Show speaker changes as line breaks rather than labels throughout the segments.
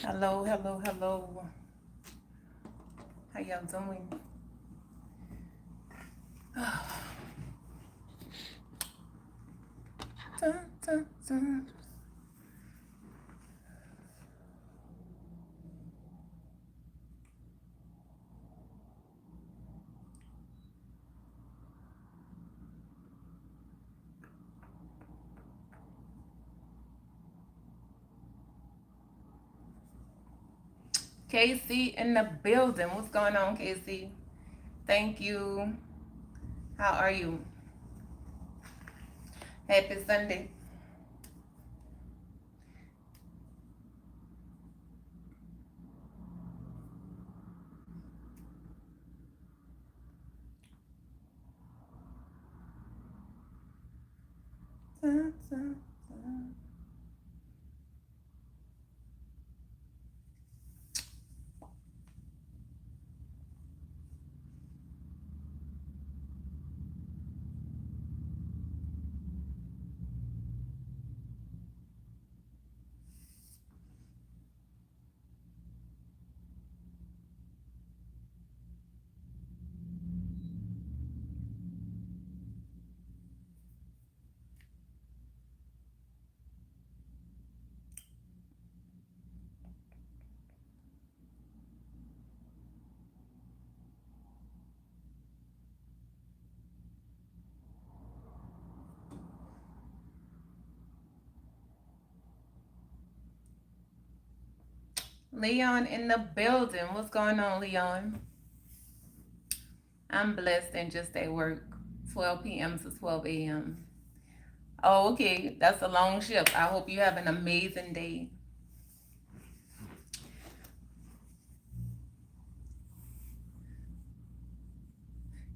Hello, hello, hello. How y'all doing? Dun, dun, dun. KC in the building. What's going on, KC? Thank you. How are you? Happy Sunday. Dun, dun, dun. Leon in the building. What's going on, Leon? I'm blessed and just at work. 12 p.m. to 12 a.m. Oh, okay. That's a long shift. I hope you have an amazing day.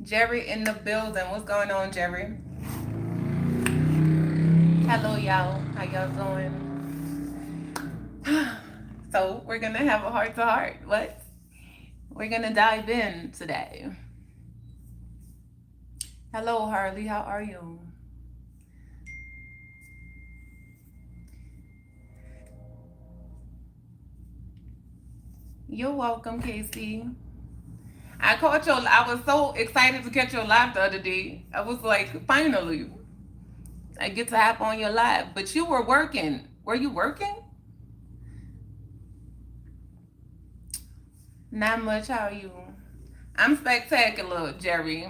Jerry in the building. What's going on, Jerry? Hello, y'all. How y'all doing? So we're gonna have a heart to heart. What? We're gonna dive in today. Hello, Harley. How are you? You're welcome, Casey. I caught your. I was so excited to catch your live the other day. I was like, finally, I get to hop on your live. But you were working. Were you working? Not much. How are you? I'm spectacular, Jerry.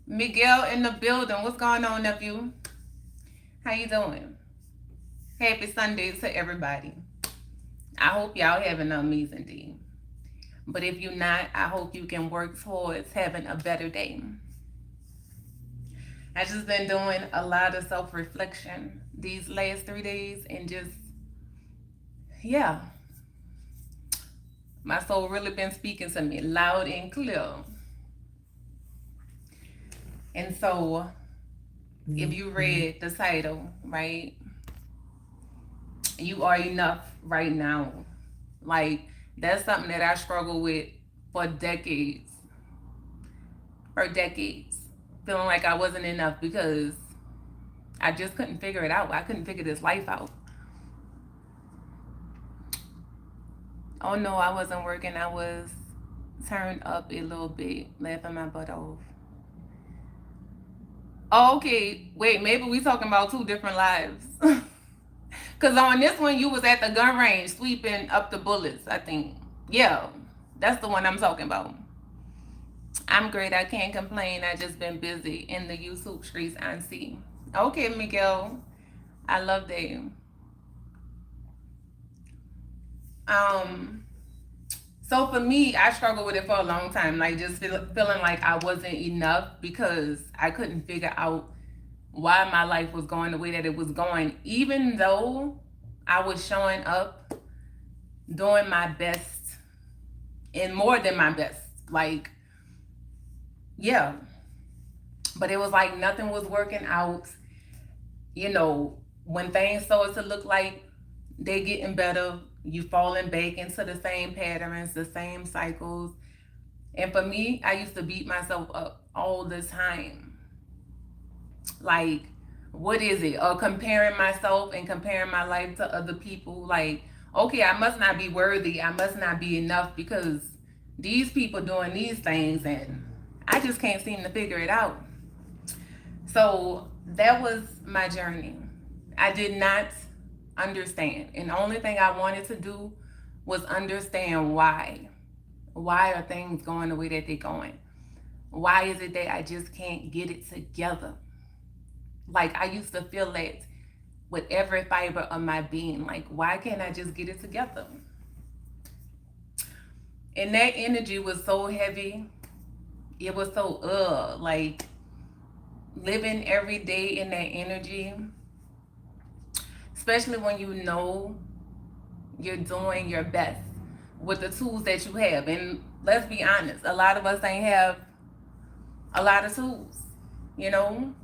Miguel in the building. What's going on, nephew? How you doing? Happy Sunday to everybody. I hope y'all have an amazing day. But if you're not, I hope you can work towards having a better day. I just been doing a lot of self-reflection these last 3 days and just, yeah, my soul really been speaking to me loud and clear. And so if you read the title, right, you are enough right now. Like, that's something that I struggle with for decades. For decades. Feeling like I wasn't enough because I just couldn't figure it out. I couldn't figure this life out. Oh no, I wasn't working. I was turned up a little bit, laughing my butt off. Oh, okay. Wait, maybe we talking about two different lives. Cause on this one you was at the gun range sweeping up the bullets, I think. Yeah, that's the one I'm talking about. I'm great. I can't complain. I just been busy in the YouTube streets and see. Okay, Miguel. I love that. Um, so for me, I struggled with it for a long time, like just feeling like I wasn't enough because I couldn't figure out why my life was going the way that it was going, even though I was showing up, doing my best, and more than my best. Like, yeah, but it was like nothing was working out. You know, when things started to look like they getting better, you falling back into the same patterns, the same cycles. And for me, I used to beat myself up all the time. Like, what is it? Or comparing myself and comparing my life to other people. Like, okay, I must not be worthy. I must not be enough because these people doing these things and I just can't seem to figure it out. So that was my journey. I did not understand. And the only thing I wanted to do was understand why. Why are things going the way that they're going? Why is it that I just can't get it together? Like, I used to feel that with every fiber of my being. Like, why can't I just get it together? And that energy was so heavy. It was so, like, living every day in that energy, especially when you know you're doing your best with the tools that you have. And let's be honest, a lot of us ain't have a lot of tools, you know?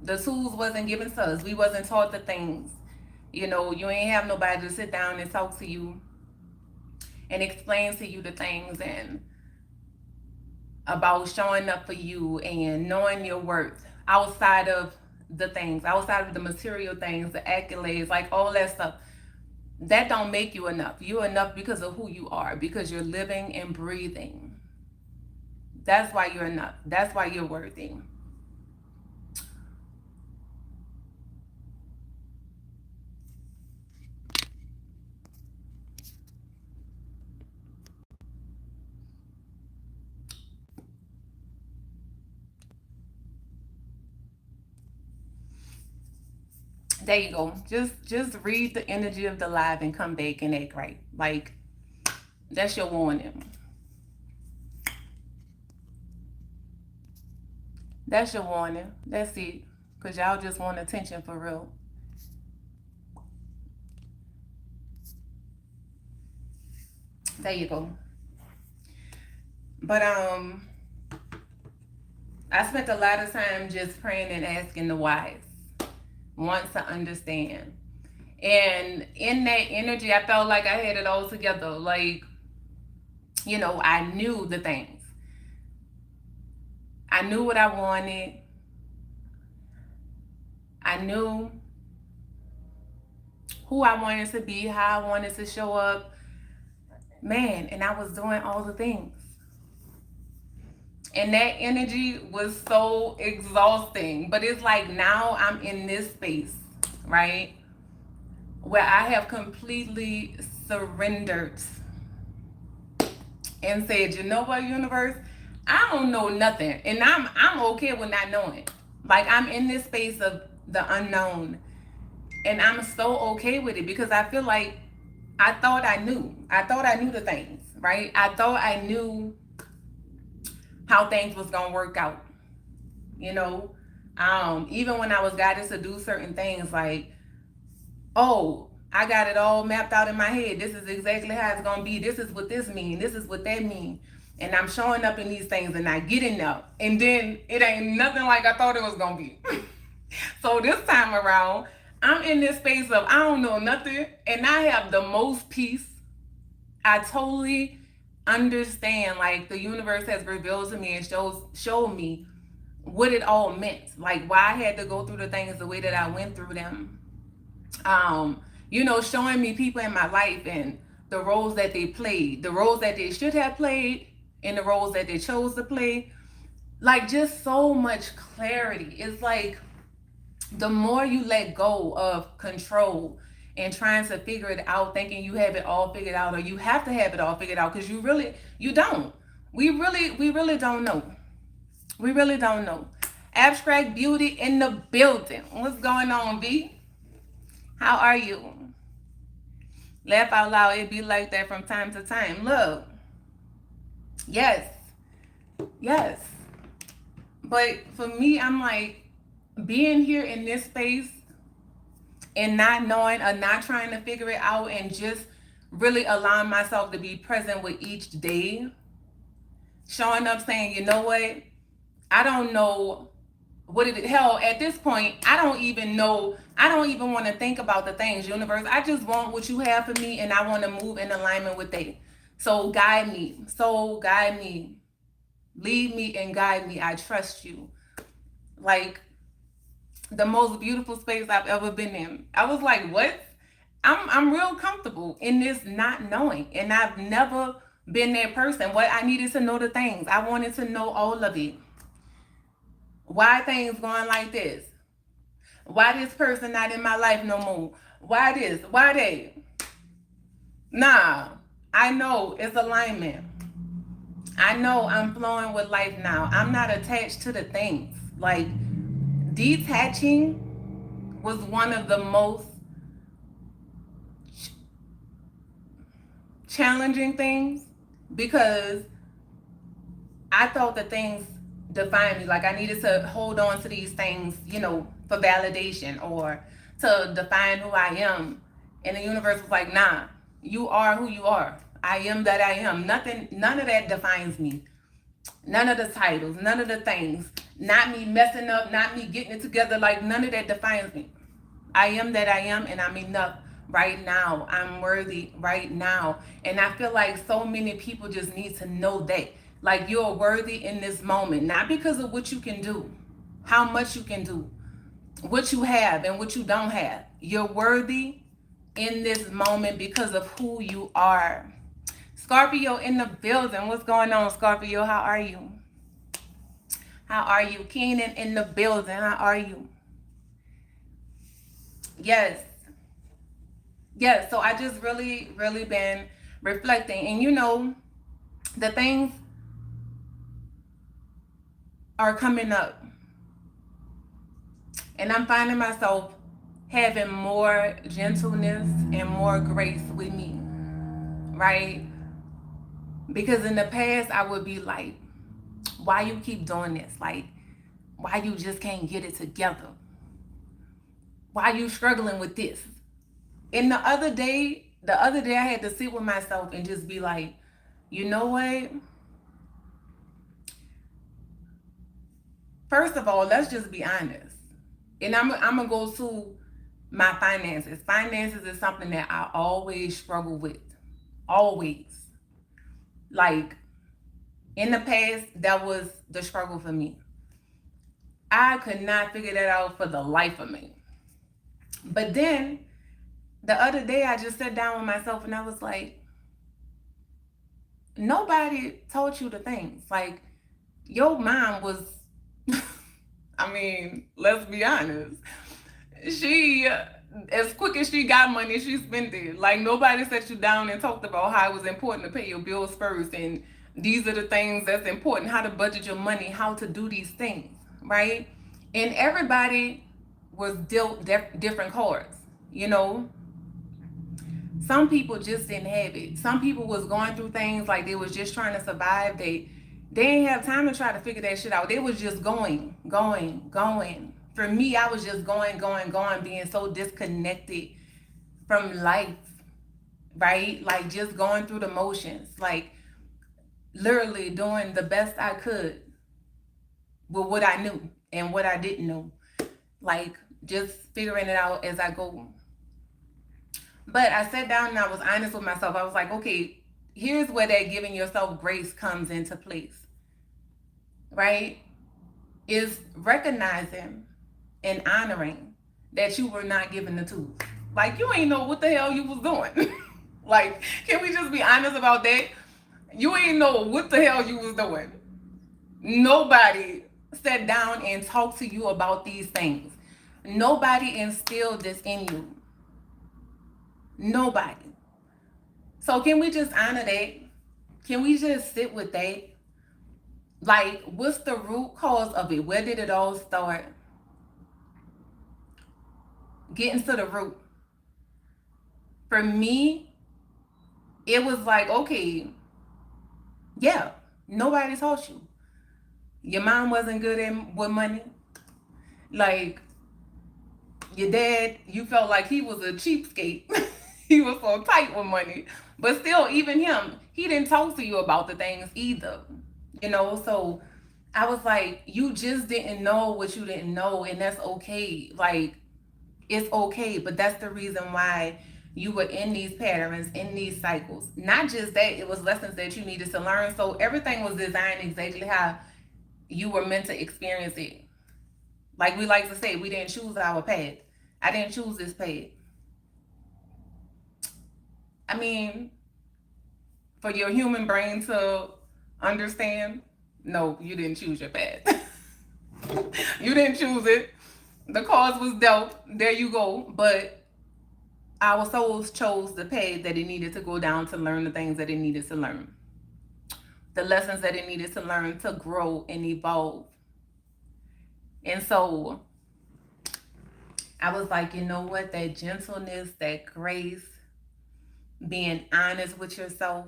The tools wasn't given to us. We wasn't taught the things. You know, you ain't have nobody to sit down and talk to you and explain to you the things and about showing up for you and knowing your worth outside of the things, outside of the material things, the accolades, like all that stuff. That don't make you enough. You're enough because of who you are, because you're living and breathing. That's why you're enough. That's why you're worthy. There you go. Just read the energy of the live and come back and act right. Like, that's your warning. That's your warning. That's it. Cause y'all just want attention for real. There you go. But I spent a lot of time just praying and asking the wise, wants to understand. And in that energy, I felt like I had it all together. Like, you know, I knew the things. I knew what I wanted. I knew who I wanted to be, how I wanted to show up. Man, and I was doing all the things. And that energy was so exhausting. But it's like now I'm in this space, right? Where I have completely surrendered and said, you know what, universe? I don't know nothing. And I'm okay with not knowing. Like, I'm in this space of the unknown. And I'm so okay with it because I feel like I thought I knew. I thought I knew the things, right? I thought I knew how things was gonna work out. You know, even when I was guided to do certain things, like, oh, I got it all mapped out in my head. This is exactly how it's gonna be. This is what this mean. This is what that mean. And I'm showing up in these things and I get enough. And then it ain't nothing like I thought it was gonna be. So this time around, I'm in this space of I don't know nothing, and I have the most peace. I totally understand. Like, the universe has revealed to me and showed me what it all meant. Like, why I had to go through the things the way that I went through them. You know, showing me people in my life and the roles that they played, the roles that they should have played, and the roles that they chose to play. Like, just so much clarity. It's like the more you let go of control and trying to figure it out, thinking you have it all figured out, or you have to have it all figured out, because you don't. We really don't know. We really don't know. Abstract beauty in the building. What's going on, V? How are you? Laugh out loud. It be like that from time to time. Look. Yes. Yes. But for me, I'm like, being here in this space and not knowing or not trying to figure it out and just really allowing myself to be present with each day, showing up saying, you know what, I don't know what it hell at this point. I don't even want to think about the things, universe. I just want what you have for me, and I want to move in alignment with it. So guide me, lead me and guide me. I trust you. Like, the most beautiful space I've ever been in. I was like, what? I'm real comfortable in this not knowing. And I've never been that person. What I needed to know the things. I wanted to know all of it. Why things going like this? Why this person not in my life no more? Why this? Why they? Nah, I know it's alignment. I know I'm flowing with life now. I'm not attached to the things. Like, detaching was one of the most challenging things because I thought that things defined me. Like, I needed to hold on to these things, for validation or to define who I am. And the universe was like, nah, you are who you are. I am that I am. Nothing, none of that defines me. None of the titles, none of the things. Not me messing up, not me getting it together. Like, none of that defines me. I am that I am, and I'm enough right now. I'm worthy right now. And I feel like so many people just need to know that. Like, you're worthy in this moment, not because of what you can do, how much you can do, what you have and what you don't have. You're worthy in this moment because of who you are. Scorpio in the building. What's going on, Scorpio? How are you? How are you? Keenan in the building. How are you? Yes. Yes. So I just really, really been reflecting. And the things are coming up. And I'm finding myself having more gentleness and more grace with me. Right? Because in the past, I would be like, why you keep doing this? Like, why you just can't get it together? Why you struggling with this? And the other day I had to sit with myself and just be like, you know what? First of all, let's just be honest. And I'm going to go to my finances. Finances is something that I always struggle with. Always. Like, in the past, that was the struggle for me. I could not figure that out for the life of me. But then, the other day, I just sat down with myself and I was like, nobody told you the things. Like, your mom was, I mean, let's be honest. She, as quick as she got money, she spent it. Like, nobody sat you down and talked about how it was important to pay your bills first. And these are the things that's important, how to budget your money, how to do these things, right? And everybody was dealt different cards, Some people just didn't have it. Some people was going through things like they was just trying to survive. They didn't have time to try to figure that shit out. They was just going. For me, I was just going, being so disconnected from life, right? Like, just going through the motions, like literally doing the best I could with what I knew and what I didn't know. Like, just figuring it out as I go. But I sat down and I was honest with myself. I was like, okay, here's where that giving yourself grace comes into place, right? Is recognizing and honoring that you were not given the tools. Like, you ain't know what the hell you was doing. Like, can we just be honest about that? You ain't know what the hell you was doing. Nobody sat down and talked to you about these things. Nobody instilled this in you. Nobody. So can we just honor that? Can we just sit with that? Like, what's the root cause of it? Where did it all start? Getting to the root. For me, it was like, okay, yeah, nobody taught you. Your mom wasn't good with money. Like, your dad, you felt like he was a cheapskate. He was so tight with money. But still, even him, he didn't talk to you about the things either. So I was like, you just didn't know what you didn't know, and that's okay. Like, it's okay, but that's the reason why you were in these patterns, in these cycles. Not just that, it was lessons that you needed to learn. So everything was designed exactly how you were meant to experience it, Like we like to say, we didn't choose our path. I didn't choose this path. I mean, for your human brain to understand, no, you didn't choose your path. You didn't choose it. The cause was dealt. There you go. But our souls chose the path that it needed to go down to learn the things that it needed to learn, the lessons that it needed to learn to grow and evolve. And so I was like, you know what? That gentleness, that grace, being honest with yourself,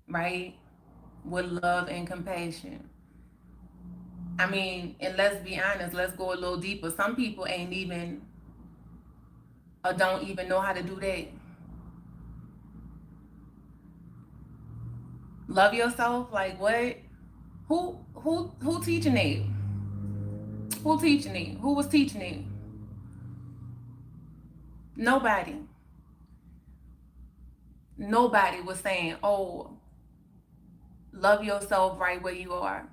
right? With love and compassion. I mean, and let's be honest, let's go a little deeper. Some people ain't even or don't even know how to do that. Love yourself, like what? Who teaching it? Who teaching it? Who was teaching it? Nobody. Nobody was saying, oh, love yourself right where you are.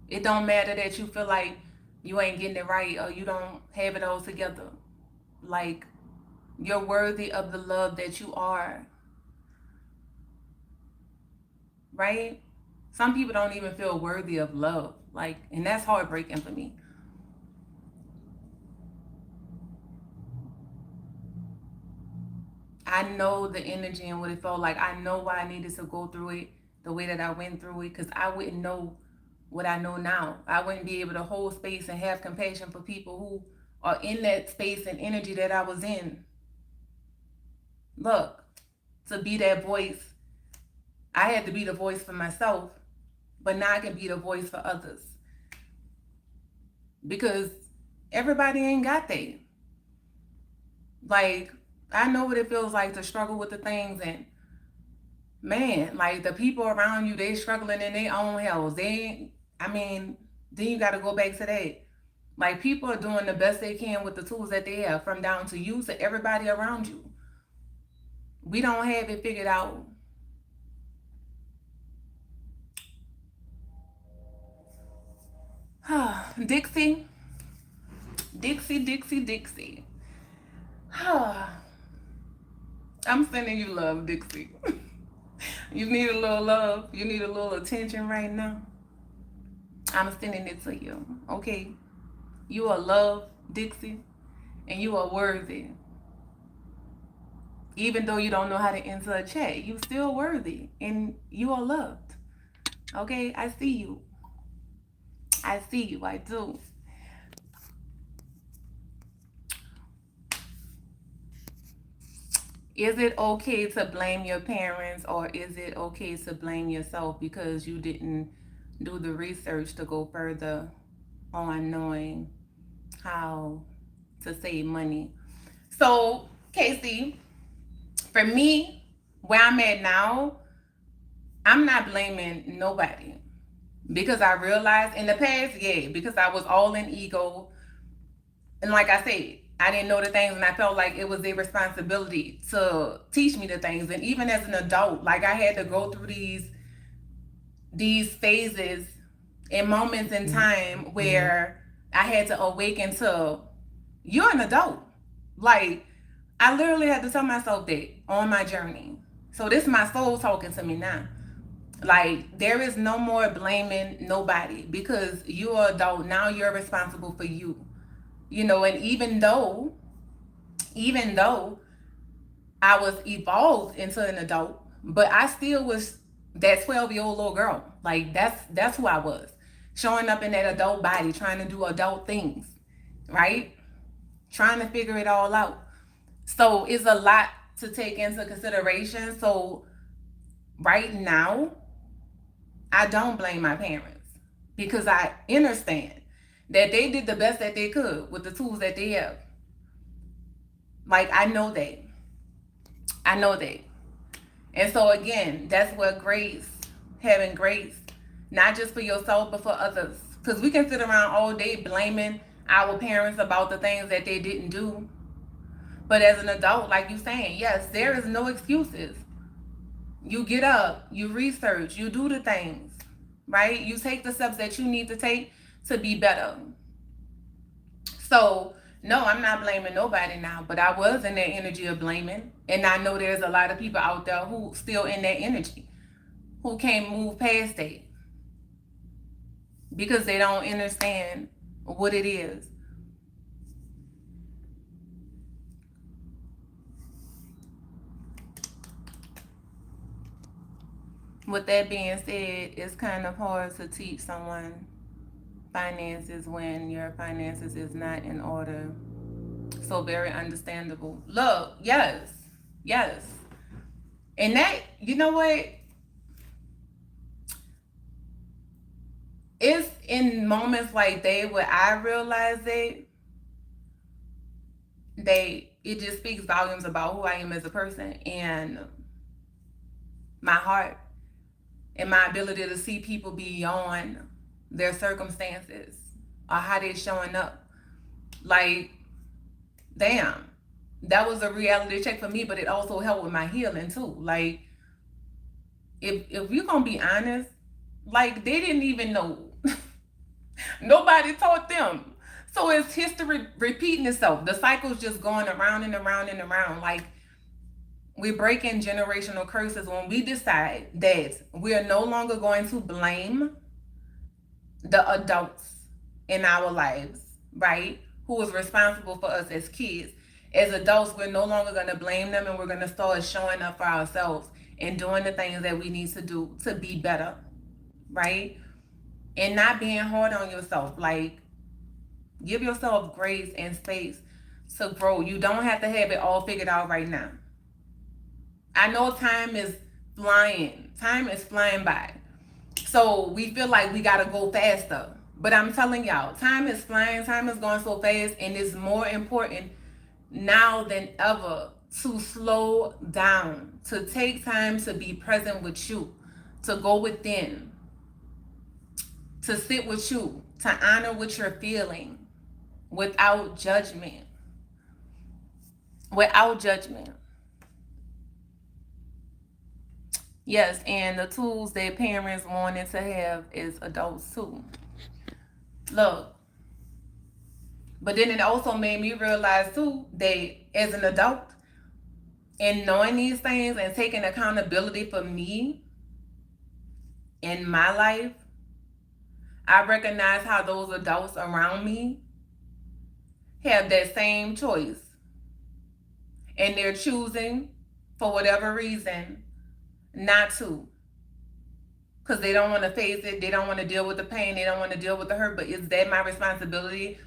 It don't matter that you feel like you ain't getting it right or you don't have it all together. Like, you're worthy of the love that you are. Right? Some people don't even feel worthy of love. Like, and that's heartbreaking for me. I know the energy and what it felt like. I know why I needed to go through it the way that I went through it, because I wouldn't know what I know now. I wouldn't be able to hold space and have compassion for people who are in that space and energy that I was in. Look, to be that voice, I had to be the voice for myself, but now I can be the voice for others. Because everybody ain't got that. Like, I know what it feels like to struggle with the things, and man, like the people around you, they struggling in their own hells. Then you got to go back to that. Like, people are doing the best they can with the tools that they have, from down to you to everybody around you. We don't have it figured out. Dixie, Dixie, Dixie, Dixie. I'm sending you love, Dixie. You need a little love. You need a little attention right now. I'm sending it to you. Okay? You are loved, Dixie, and you are worthy. Even though you don't know how to enter a chat, you still worthy and you are loved. Okay? I see you. I see you. I do. Is it okay to blame your parents, or is it okay to blame yourself because you didn't do the research to go further on knowing how to save money? So, Casey, for me, where I'm at now, I'm not blaming nobody, because I realized in the past, yeah, because I was all in ego. And like I said, I didn't know the things, and I felt like it was their responsibility to teach me the things. And even as an adult, like, I had to go through these phases and moments in time where I had to awaken to, you're an adult. Like, I literally had to tell myself that on my journey. So this is my soul talking to me now. Like, there is no more blaming nobody, because you're an adult. Now you're responsible for you. You know, and even though I was evolved into an adult, but I still was that 12-year-old little girl. Like, that's who I was. Showing up in that adult body, trying to do adult things, right? Trying to figure it all out. So it's a lot to take into consideration. So right now, I don't blame my parents, because I understand that they did the best that they could with the tools that they have. Like, I know that. I know that. And so again, that's what grace, having grace, not just for yourself, but for others. Because we can sit around all day blaming our parents about the things that they didn't do. But as an adult, like you saying, yes, there is no excuses. You get up, you research, you do the things, right? You take the steps that you need to take to be better. So, no, I'm not blaming nobody now, but I was in that energy of blaming. And I know there's a lot of people out there who still in that energy, who can't move past it because they don't understand what it is. With that being said, it's kind of hard to teach someone finances when your finances is not in order. So very understandable. Look, yes, yes. And that, you know what? It's in moments like that where I realize it just speaks volumes about who I am as a person and my heart and my ability to see people beyond their circumstances or how they're showing up. Like, damn, that was a reality check for me, but it also helped with my healing too. Like, if you're gonna be honest, like, they didn't even know. Nobody taught them. So it's history repeating itself. The cycle's just going around and around and around. Like, we're breaking generational curses when we decide that we are no longer going to blame the adults in our lives, right? Who is responsible for us as kids. As adults, we're no longer going to blame them, and we're going to start showing up for ourselves and doing the things that we need to do to be better, right? And not being hard on yourself. Like, give yourself grace and space to grow. You don't have to have it all figured out right now. I know time is flying. Time is flying by. So we feel like we got to go faster. But I'm telling y'all, time is flying. Time is going so fast. And it's more important now than ever to slow down, to take time to be present with you, to go within, to sit with you, to honor what you're feeling without judgment. Without judgment. Yes, and the tools that parents wanted to have as adults too. Look, but then it also made me realize too that as an adult and knowing these things and taking accountability for me in my life, I recognize how those adults around me have that same choice. And they're choosing, for whatever reason, not to. Because they don't want to face it. They don't want to deal with the pain. They don't want to deal with the hurt. But is that my responsibility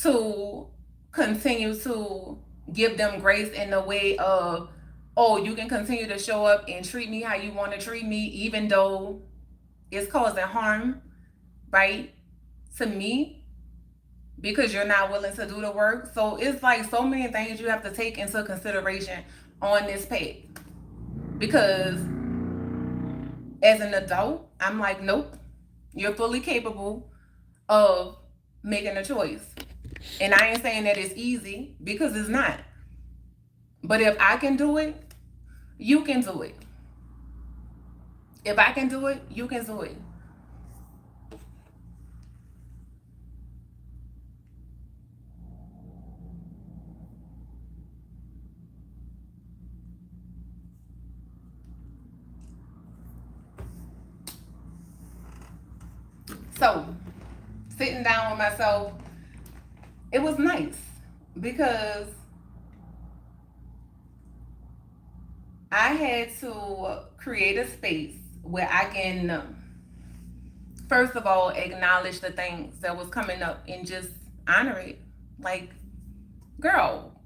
to continue to give them grace in the way of, oh, you can continue to show up and treat me how you want to treat me, even though it's causing harm, right, to me, because you're not willing to do the work. So it's like so many things you have to take into consideration on this path. Because as an adult, I'm like, nope, you're fully capable of making a choice. And I ain't saying that it's easy, because it's not. But if I can do it, you can do it. If I can do it, you can do it. So, sitting down with myself, it was nice because I had to create a space where I can, first of all, acknowledge the things that was coming up and just honor it. Like, girl,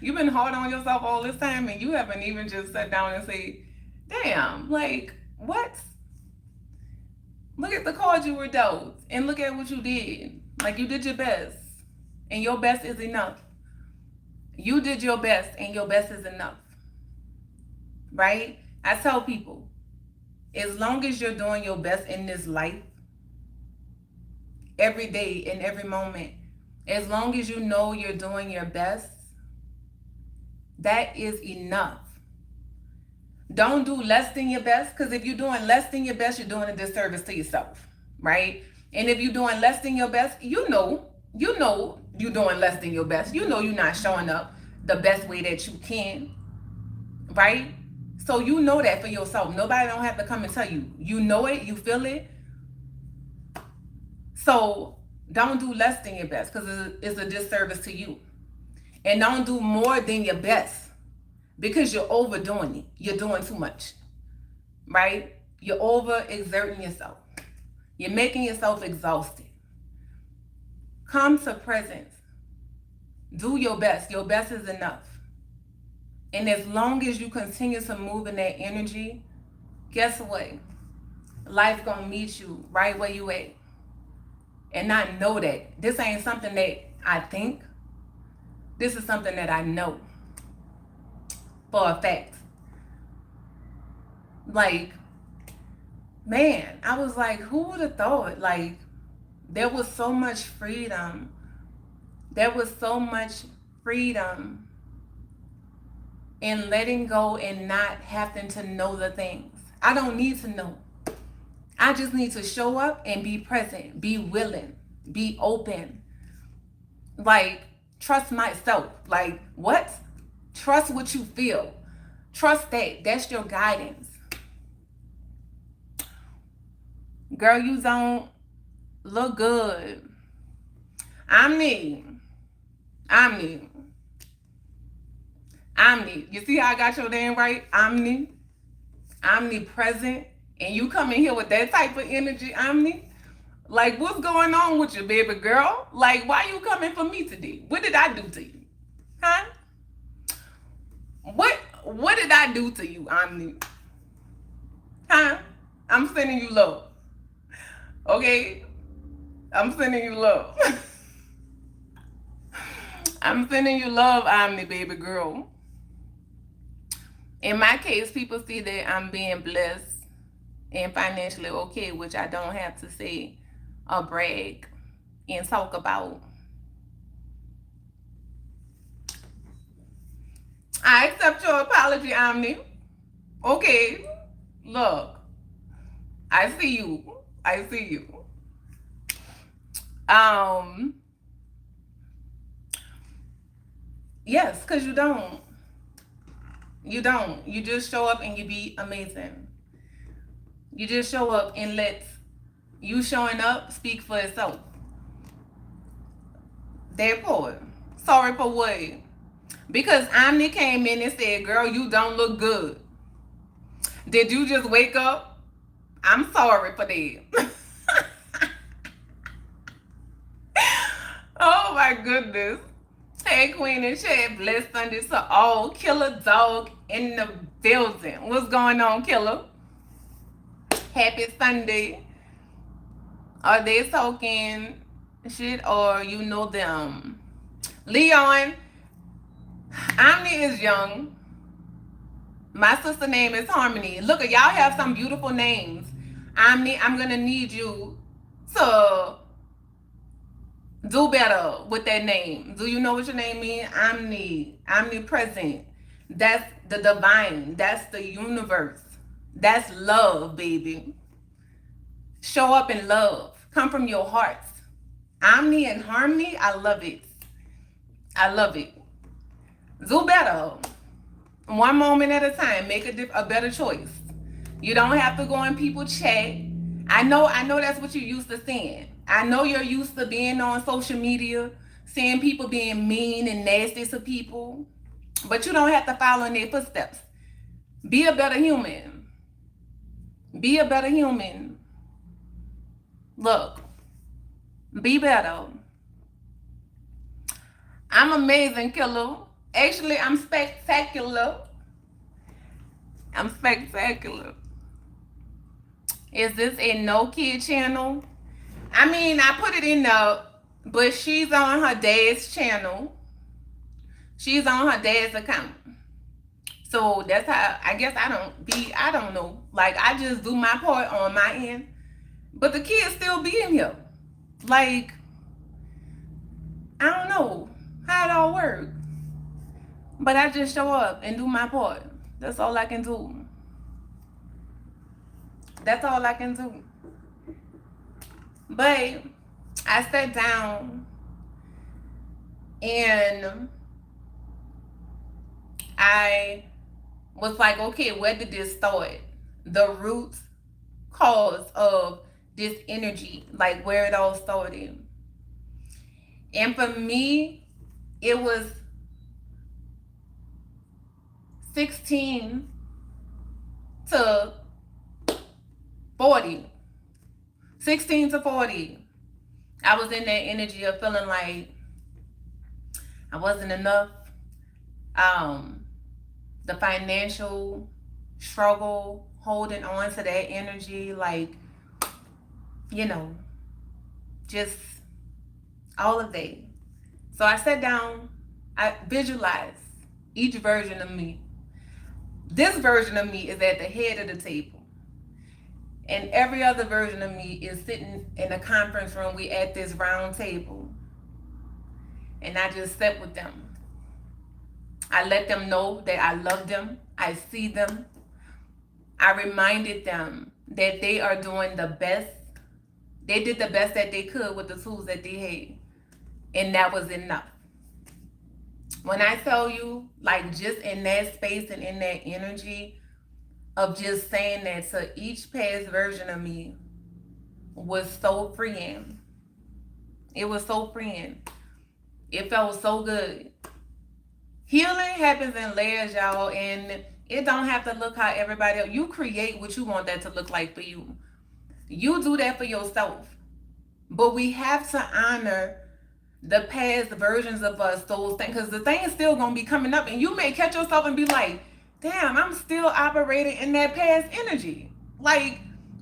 you've been hard on yourself all this time and you haven't even just sat down and said, damn, like, what? Look at the cards you were dealt and look at what you did. Like, you did your best, and your best is enough. You did your best, and your best is enough. Right? I tell people, as long as you're doing your best in this life, every day and every moment, as long as you know you're doing your best, that is enough. Don't do less than your best, because if you're doing less than your best, you're doing a disservice to yourself, right? And if you're doing less than your best, you know You know you're doing less than your best. You know you're not showing up the best way that you can, right? So you know that for yourself. Nobody don't have to come and tell you. You know it, you feel it. So don't do less than your best because it's a disservice to you. And don't do more than your best because you're overdoing it. You're doing too much, right? You're over exerting yourself. You're making yourself exhausted. Come to presence. Do your best. Your best is enough. And as long as you continue to move in that energy, guess what? Life gonna meet you right where you at. And I know that. This ain't something that I think. This is something that I know for a fact. Like, man, I was like, who would have thought? Like, there was so much freedom. There was so much freedom in letting go and not having to know the things. I don't need to know. I just need to show up and be present, be willing, be open. Like, trust myself. Like, what? Trust what you feel. Trust that. That's your guidance. Girl, you don't look good. I'm me. You see how I got your name right? Omnipresent. And you come in here with that type of energy, Omni. Like, what's going on with you, baby girl? Like, why you coming for me today? What did I do to you? Huh? What did I do to you, Omni? Huh? I'm sending you love. Okay? I'm sending you love. I'm sending you love, Omni, baby girl. In my case, people see that I'm being blessed and financially okay, which I don't have to say or brag and talk about. I accept your apology, Omni. Okay, look, I see you. Yes, because you don't. You just show up and you be amazing. You just show up and let you showing up speak for itself. Therefore, sorry for what? Because Omni came in and said, girl, you don't look good. Did you just wake up? I'm sorry for that. Oh my goodness. Hey, Queen and Chad, blessed Sunday to all. Killer Dog in the building. What's going on, Killer? Happy Sunday. Are they talking shit or you know them? Leon, Omni is young. My sister name is Harmony. Look, y'all have some beautiful names. Omni, I'm gonna need you to do better with that name. Do you know what your name means? Omnipresent. That's the divine. That's the universe. That's love, baby. Show up in love. Come from your hearts. Omni and harmony, I love it. Do better. One moment at a time. Make a better choice. You don't have to go in people's chat. I know that's what you're used to seeing. I know you're used to being on social media, seeing people being mean and nasty to people. But you don't have to follow in their footsteps. Be a better human. Be a better human. Look, be better. I'm amazing, Killer. Actually, I'm spectacular. Is this a no kid channel? I mean, I put it in there, but she's on her dad's channel. She's on her dad's account. So that's how, I guess I don't know. Like, I just do my part on my end. But the kids still be in here. Like, I don't know how it all works. But I just show up and do my part. That's all I can do. That's all I can do. But I sat down And I was like, okay, where did this start? The root cause of this energy, like where it all started. And for me, it was 16 to 40. 16 to 40. I was in that energy of feeling like I wasn't enough. Um, the financial struggle, holding on to that energy, like, you know, just all of that. So I sat down, I visualized each version of me. This version of me is at the head of the table. And every other version of me is sitting in a conference room. We at this round table. And I just sat with them. I let them know that I love them. I see them. I reminded them that they are doing the best. They did the best that they could with the tools that they had. And that was enough. When I tell you, like, just in that space and in that energy of just saying that to each past version of me was so freeing. It was so freeing. It felt so good. Healing happens in layers, y'all, and it don't have to look how everybody else. You create what you want that to look like for you. You do that for yourself. But we have to honor the past versions of us, those things, because the thing is still gonna be coming up, and you may catch yourself and be like, damn, I'm still operating in that past energy. Like,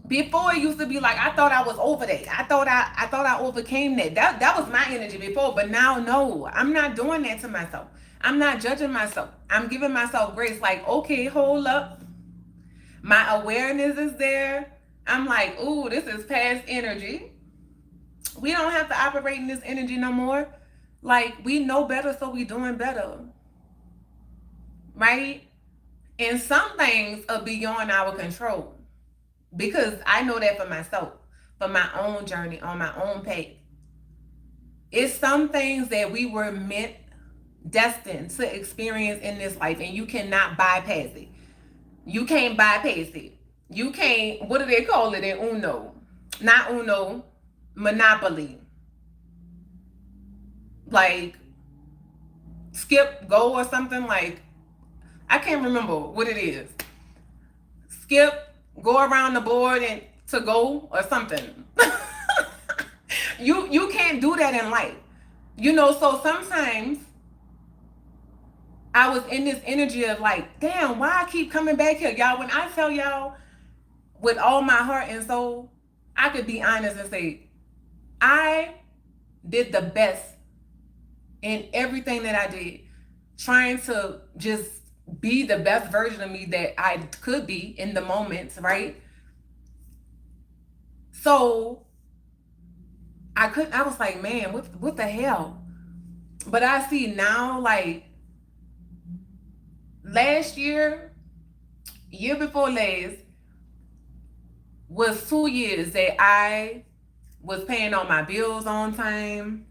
before it used to be like, I thought I was over that. I thought I overcame that. That was my energy before, but now no, I'm not doing that to myself. I'm not judging myself. I'm giving myself grace. Like, okay, hold up. My awareness is there. I'm like, ooh, this is past energy. We don't have to operate in this energy no more. Like, we know better, so we doing better. Right? And some things are beyond our control. Because I know that for myself, for my own journey, on my own path. It's some things that we were destined to experience in this life, and you cannot bypass it. You can't bypass it. You can't, what do they call it in Uno? Not Uno, Monopoly. Like, skip, go, or something. Like, I can't remember what it is. Skip, go around the board and to go, or something. You can't do that in life. You know, so sometimes I was in this energy of like, damn, why I keep coming back here? Y'all, when I tell y'all with all my heart and soul, I could be honest and say, I did the best in everything that I did, trying to just be the best version of me that I could be in the moments, right? So I was like, man, what the hell? But I see now, like, last year before last, was 2 years that I was paying all my bills on time.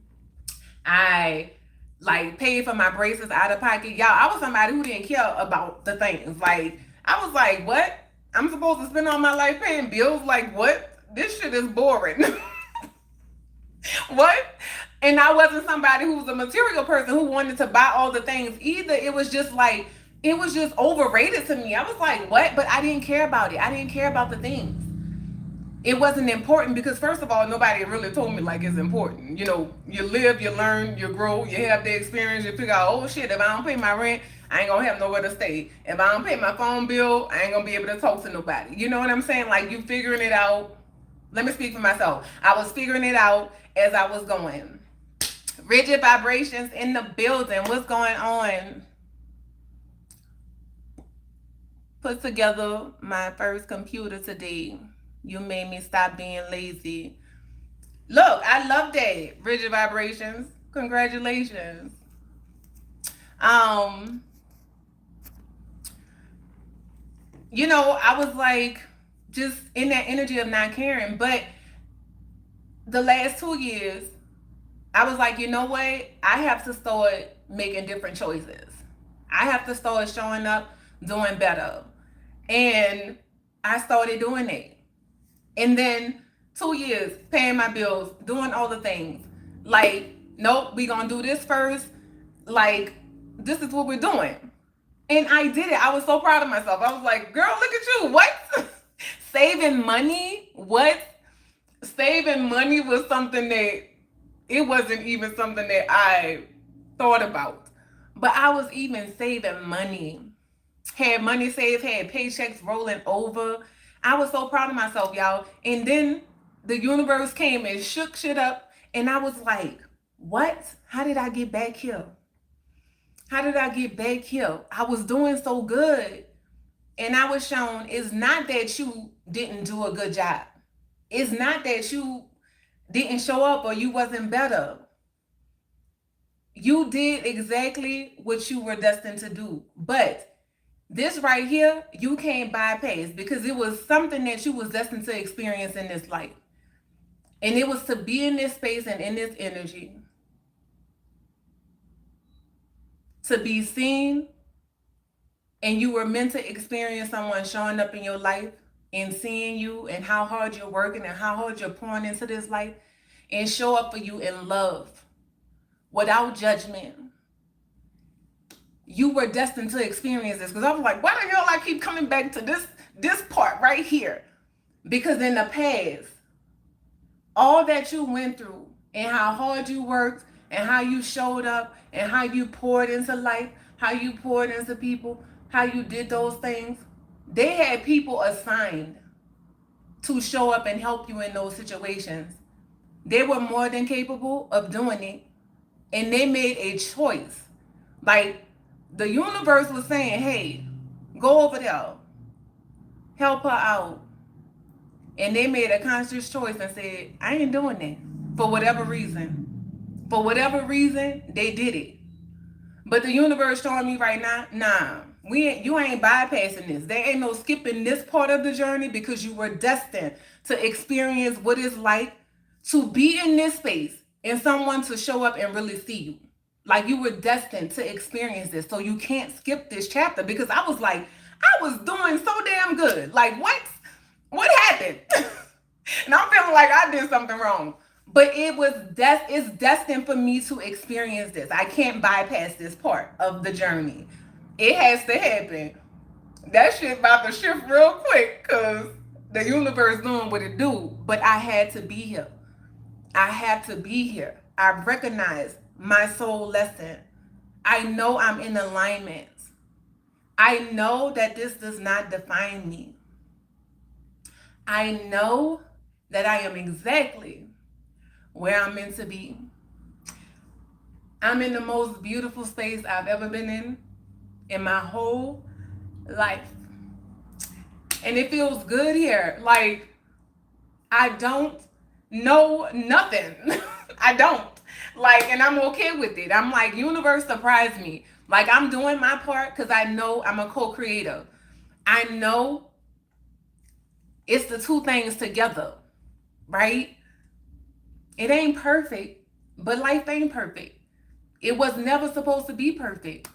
I like paid for my braces out of pocket. Y'all, I was somebody who didn't care about the things. Like, I was like, what? I'm supposed to spend all my life paying bills? Like, what? This shit is boring. What? And I wasn't somebody who was a material person who wanted to buy all the things either. It was just like, it was just overrated to me. I was like, what? But I didn't care about it. I didn't care about the things. It wasn't important because, first of all, nobody really told me like it's important. You know, you live, you learn, you grow, you have the experience, you figure out, oh shit, if I don't pay my rent, I ain't gonna have nowhere to stay. If I don't pay my phone bill, I ain't gonna be able to talk to nobody. You know what I'm saying? Like, you figuring it out. Let me speak for myself. I was figuring it out as I was going. Rigid vibrations in the building. What's going on? Put together my first computer today. You made me stop being lazy. Look, I love that. Rigid vibrations. Congratulations. You know, I was like just in that energy of not caring. But the last 2 years, I was like, you know what? I have to start making different choices. I have to start showing up, doing better. And I started doing it. And then 2 years, paying my bills, doing all the things. Like, nope, we gonna do this first. Like, this is what we're doing. And I did it. I was so proud of myself. I was like, girl, look at you. What? Saving money? What? Saving money was something that it wasn't even something that I thought about. But I was even saving money. Had money saved, had paychecks rolling over. I was so proud of myself, y'all. And then the universe came and shook shit up. And I was like, what? How did I get back here? How did I get back here? I was doing so good. And I was shown it's not that you didn't do a good job. It's not that you didn't show up or you wasn't better. You did exactly what you were destined to do. But this right here, you can't bypass because it was something that you was destined to experience in this life. And it was to be in this space and in this energy. To be seen, and you were meant to experience someone showing up in your life and seeing you and how hard you're working and how hard you're pouring into this life and show up for you in love without judgment. You were destined to experience this because I was like, why the hell I keep coming back to this part right here? Because in the past, all that you went through and how hard you worked and how you showed up and how you poured into life, how you poured into people, how you did those things, they had people assigned to show up and help you in those situations. They were more than capable of doing it. And they made a choice. Like the universe was saying, hey, go over there, help her out. And they made a conscious choice and said, I ain't doing that for whatever reason. For whatever reason, they did it. But the universe showing me right now, nah, you ain't bypassing this. There ain't no skipping this part of the journey because you were destined to experience what it's like to be in this space and someone to show up and really see you. Like you were destined to experience this. So you can't skip this chapter because I was like, I was doing so damn good. Like what? What happened? And I'm feeling like I did something wrong. But it's destined for me to experience this. I can't bypass this part of the journey. It has to happen. That shit about to shift real quick because the universe doing what it do. But I had to be here. I have to be here. I recognize my soul lesson. I know I'm in alignment. I know that this does not define me. I know that I am exactly where I'm meant to be. I'm in the most beautiful space I've ever been in my whole life. And it feels good here. Like, I don't know nothing. I don't. Like, and I'm okay with it. I'm like, universe surprised me. Like, I'm doing my part because I know I'm a co-creator. I know it's the two things together, right? It ain't perfect, but life ain't perfect. It was never supposed to be perfect.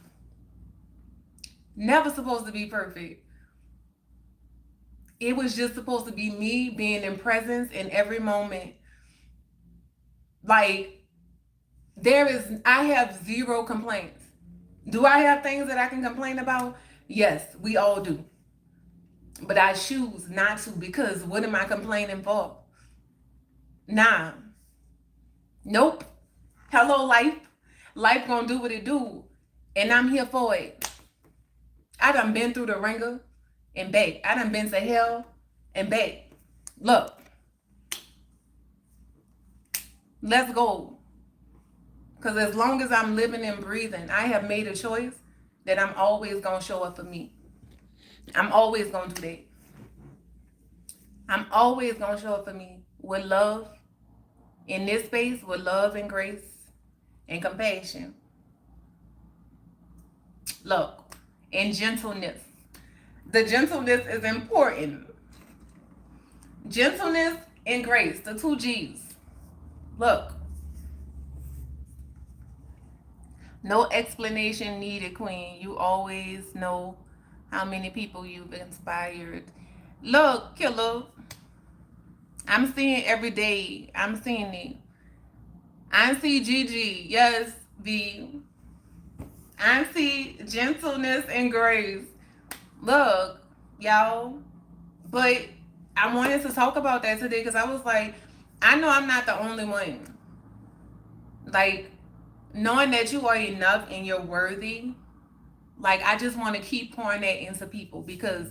Never supposed to be perfect. It was just supposed to be me being in presence in every moment. Like, I have zero complaints. Do I have things that I can complain about? Yes, we all do. But I choose not to because what am I complaining for? Nah. Nope. Hello, life. Life gonna do what it do. And I'm here for it. I done been through the ringer and back. I done been to hell and back. Look. Let's go. Because as long as I'm living and breathing, I have made a choice that I'm always going to show up for me. I'm always going to do that. I'm always going to show up for me with love, in this space, with love and grace and compassion. Look, and gentleness. The gentleness is important. Gentleness and grace, the two G's. Look, No explanation needed, Queen. You always know how many people you've inspired. Look, Killer, I'm seeing every day. I'm seeing it. I see Gigi. Yes, V. I see gentleness and grace. Look, y'all. But I wanted to talk about that today because I was like, I know I'm not the only one. Like, knowing that you are enough and you're worthy, like, I just want to keep pouring that into people because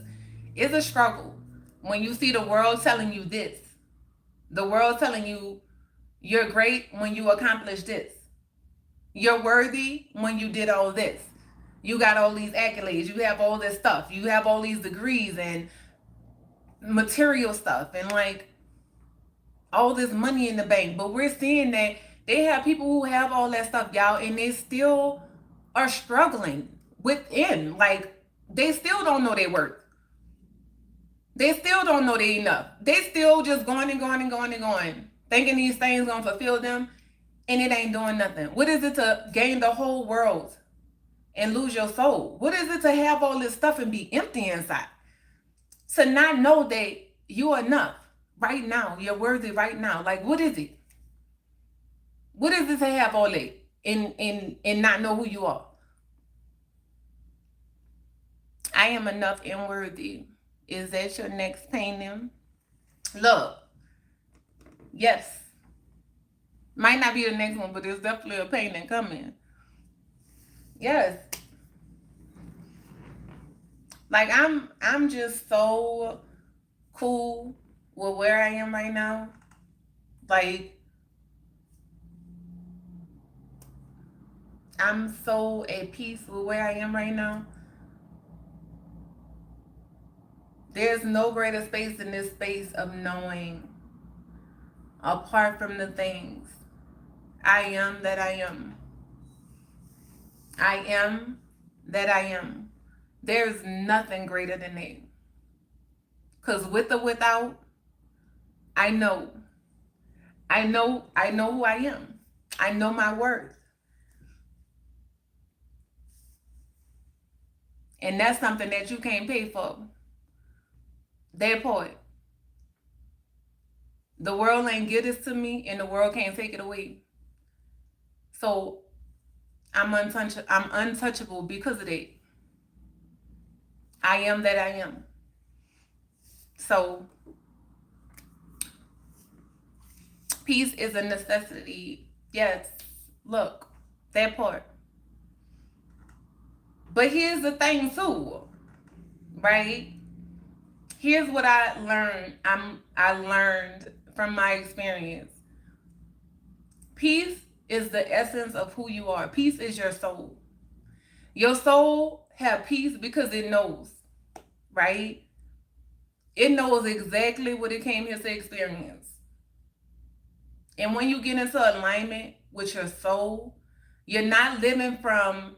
it's a struggle when you see the world telling you this, the world telling you you're great when you accomplish this, you're worthy when you did all this, you got all these accolades, you have all this stuff, you have all these degrees and material stuff and like all this money in the bank. But we're seeing that they have people who have all that stuff, y'all, and they still are struggling within. Like, they still don't know their worth. They still don't know they enough. They still just going and going and going and going, thinking these things gonna fulfill them, and it ain't doing nothing. What is it to gain the whole world and lose your soul? What is it to have all this stuff and be empty inside? To not know that you're enough right now, you're worthy right now. Like, what is it? What is it to have all that and not know who you are? I am enough and worthy. Is that your next painting? Look, yes. Might not be the next one, but there's definitely a painting coming. Yes. Like, I'm just so cool with where I am right now. Like, I'm so at peace with where I am right now. There's no greater space in this space of knowing, apart from the things, I am that I am. I am that I am. There's nothing greater than that. Because with or without, I know. I know who I am. I know my worth. And that's something that you can't pay for. That part. The world ain't give this to me, and the world can't take it away. So I'm untouchable because of that. I am that I am. So peace is a necessity. Yes. Look, that part. But here's the thing too, right? Here's what I learned. I learned from my experience. Peace is the essence of who you are. Peace is your soul. Your soul have peace because it knows, right? It knows exactly what it came here to experience. And when you get into alignment with your soul, you're not living from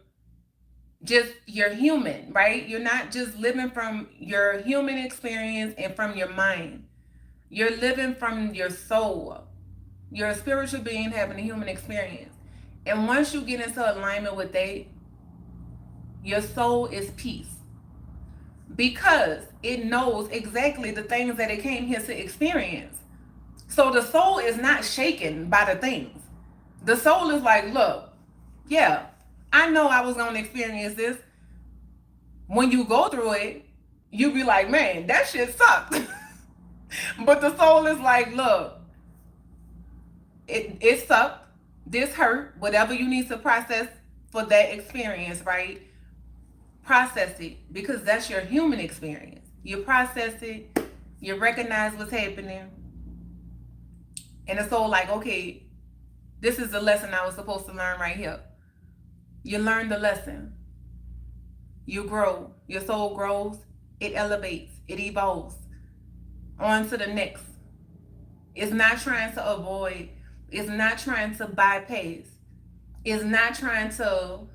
just your human, right? You're not just living from your human experience and from your mind. You're living from your soul. You're a spiritual being having a human experience. And once you get into alignment with that, your soul is peace. Because it knows exactly the things that it came here to experience. So the soul is not shaken by the things. The soul is like, look, yeah, I know I was going to experience this. When you go through it, you be like, man, that shit sucked. But the soul is like, look, it sucked. This hurt. Whatever you need to process for that experience, right? Process it, because that's your human experience. You process it. You recognize what's happening. And the soul like, okay, this is the lesson I was supposed to learn right here. You learn the lesson. You grow. Your soul grows. It elevates. It evolves. On to the next. It's not trying to avoid. It's not trying to bypass. It's not trying to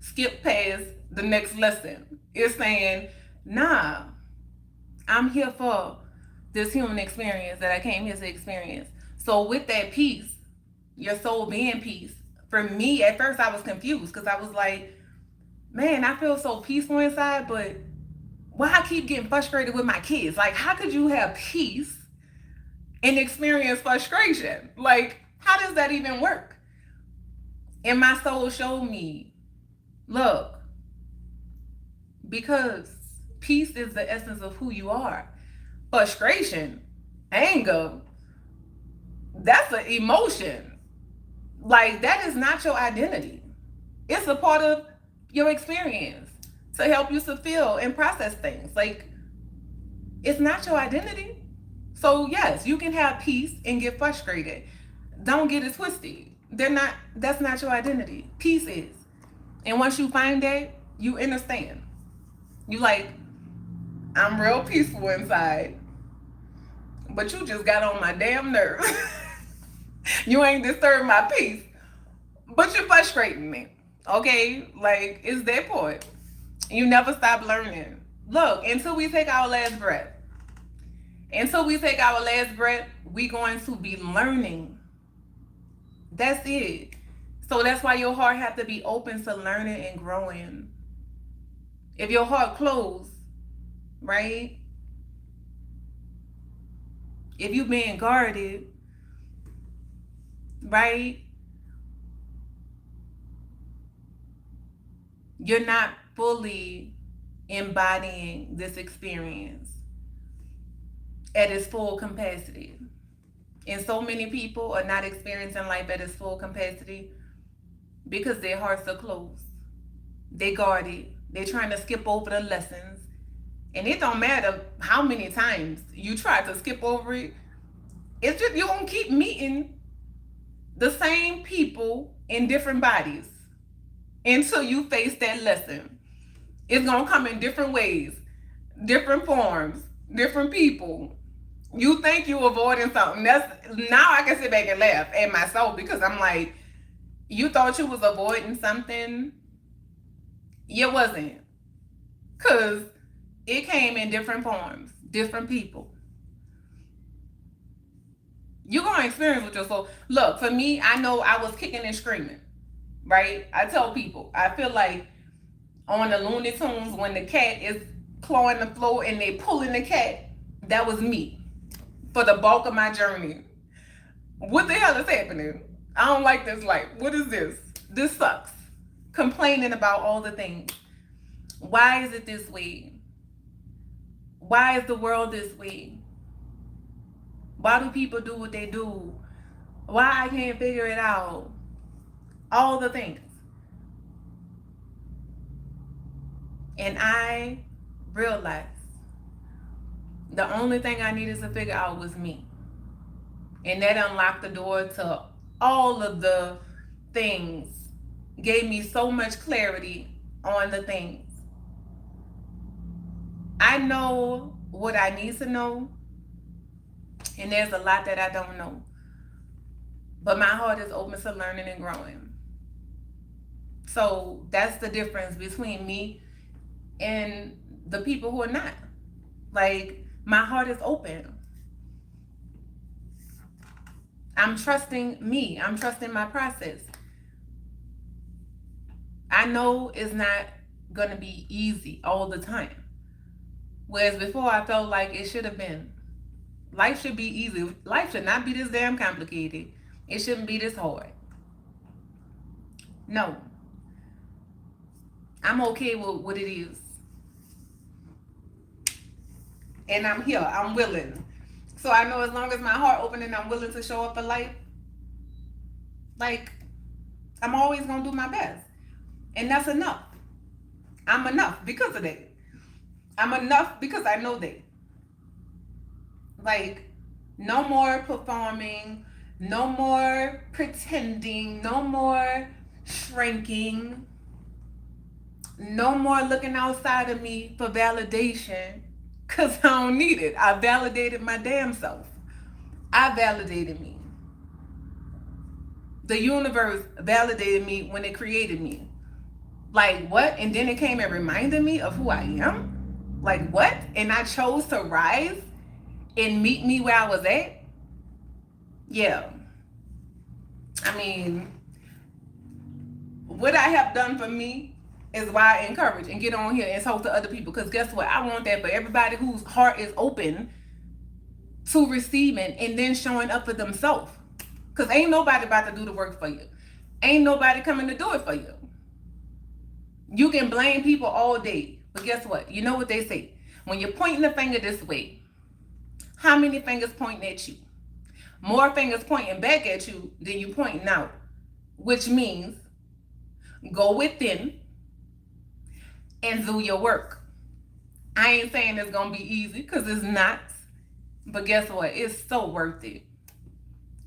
skip past the next lesson. It's saying, nah, I'm here for this human experience that I came here to experience. So with that peace, your soul being peace, for me, at first I was confused because I was like, man, I feel so peaceful inside, but why I keep getting frustrated with my kids? Like, how could you have peace and experience frustration? Like, how does that even work? And my soul showed me, look, because peace is the essence of who you are. Frustration, anger, that's an emotion. Like, that is not your identity. It's a part of your experience to help you to feel and process things. Like, it's not your identity. So yes, you can have peace and get frustrated. Don't get it twisted. That's not your identity. Peace is. And once you find that, you understand. You like, I'm real peaceful inside, but you just got on my damn nerves. You ain't disturbed my peace, but you're frustrating me. Okay? Like, it's that point. You never stop learning. Look, until we take our last breath. Until we take our last breath, we're going to be learning. That's it. So that's why your heart have to be open to learning and growing. If your heart closed, right? If you being guarded, right? You're not fully embodying this experience at its full capacity. And so many people are not experiencing life at its full capacity because their hearts are closed. They guarded. They're trying to skip over the lessons. And it don't matter how many times you try to skip over it. It's just you're going to keep meeting the same people in different bodies until you face that lesson. It's going to come in different ways, different forms, different people. You think you avoiding something. That's now I can sit back and laugh at myself because I'm like, you thought you was avoiding something. You wasn't. Because it came in different forms, different people. You're going to experience with yourself. Look, for me, I know I was kicking and screaming, right? I tell people, I feel like on the Looney Tunes when the cat is clawing the floor and they pulling the cat, that was me for the bulk of my journey. What the hell is happening? I don't like this life. What is this? This sucks. Complaining about all the things. Why is it this way? Why is the world this way? Why do people do what they do? Why I can't figure it out? All the things. And I realized the only thing I needed to figure out was me. And that unlocked the door to all of the things. Gave me so much clarity on the things. I know what I need to know. And there's a lot that I don't know. But my heart is open to learning and growing. So that's the difference between me and the people who are not. Like, my heart is open. I'm trusting me. I'm trusting my process. I know it's not going to be easy all the time. Whereas before I felt like it should have been. Life should be easy. Life should not be this damn complicated. It shouldn't be this hard. No. I'm okay with what it is. And I'm here. I'm willing. So I know as long as my heart open and I'm willing to show up for life, like, I'm always going to do my best. And that's enough. I'm enough because of that. I'm enough because I know that. Like, no more performing, no more pretending, no more shrinking, no more looking outside of me for validation, because I don't need it. I validated my damn self. I validated me. The universe validated me when it created me. Like, what? And then it came and reminded me of who I am? Like, what? And I chose to rise and meet me where I was at? Yeah. I mean, what I have done for me is why I encourage and get on here and talk to other people. Because guess what? I want that for everybody whose heart is open to receiving and then showing up for themselves. Because ain't nobody about to do the work for you. Ain't nobody coming to do it for you. You can blame people all day. But guess what? You know what they say? When you're pointing the finger this way, how many fingers pointing at you? More fingers pointing back at you than you pointing out. Which means go within and do your work. I ain't saying it's going to be easy because it's not. But guess what? It's so worth it.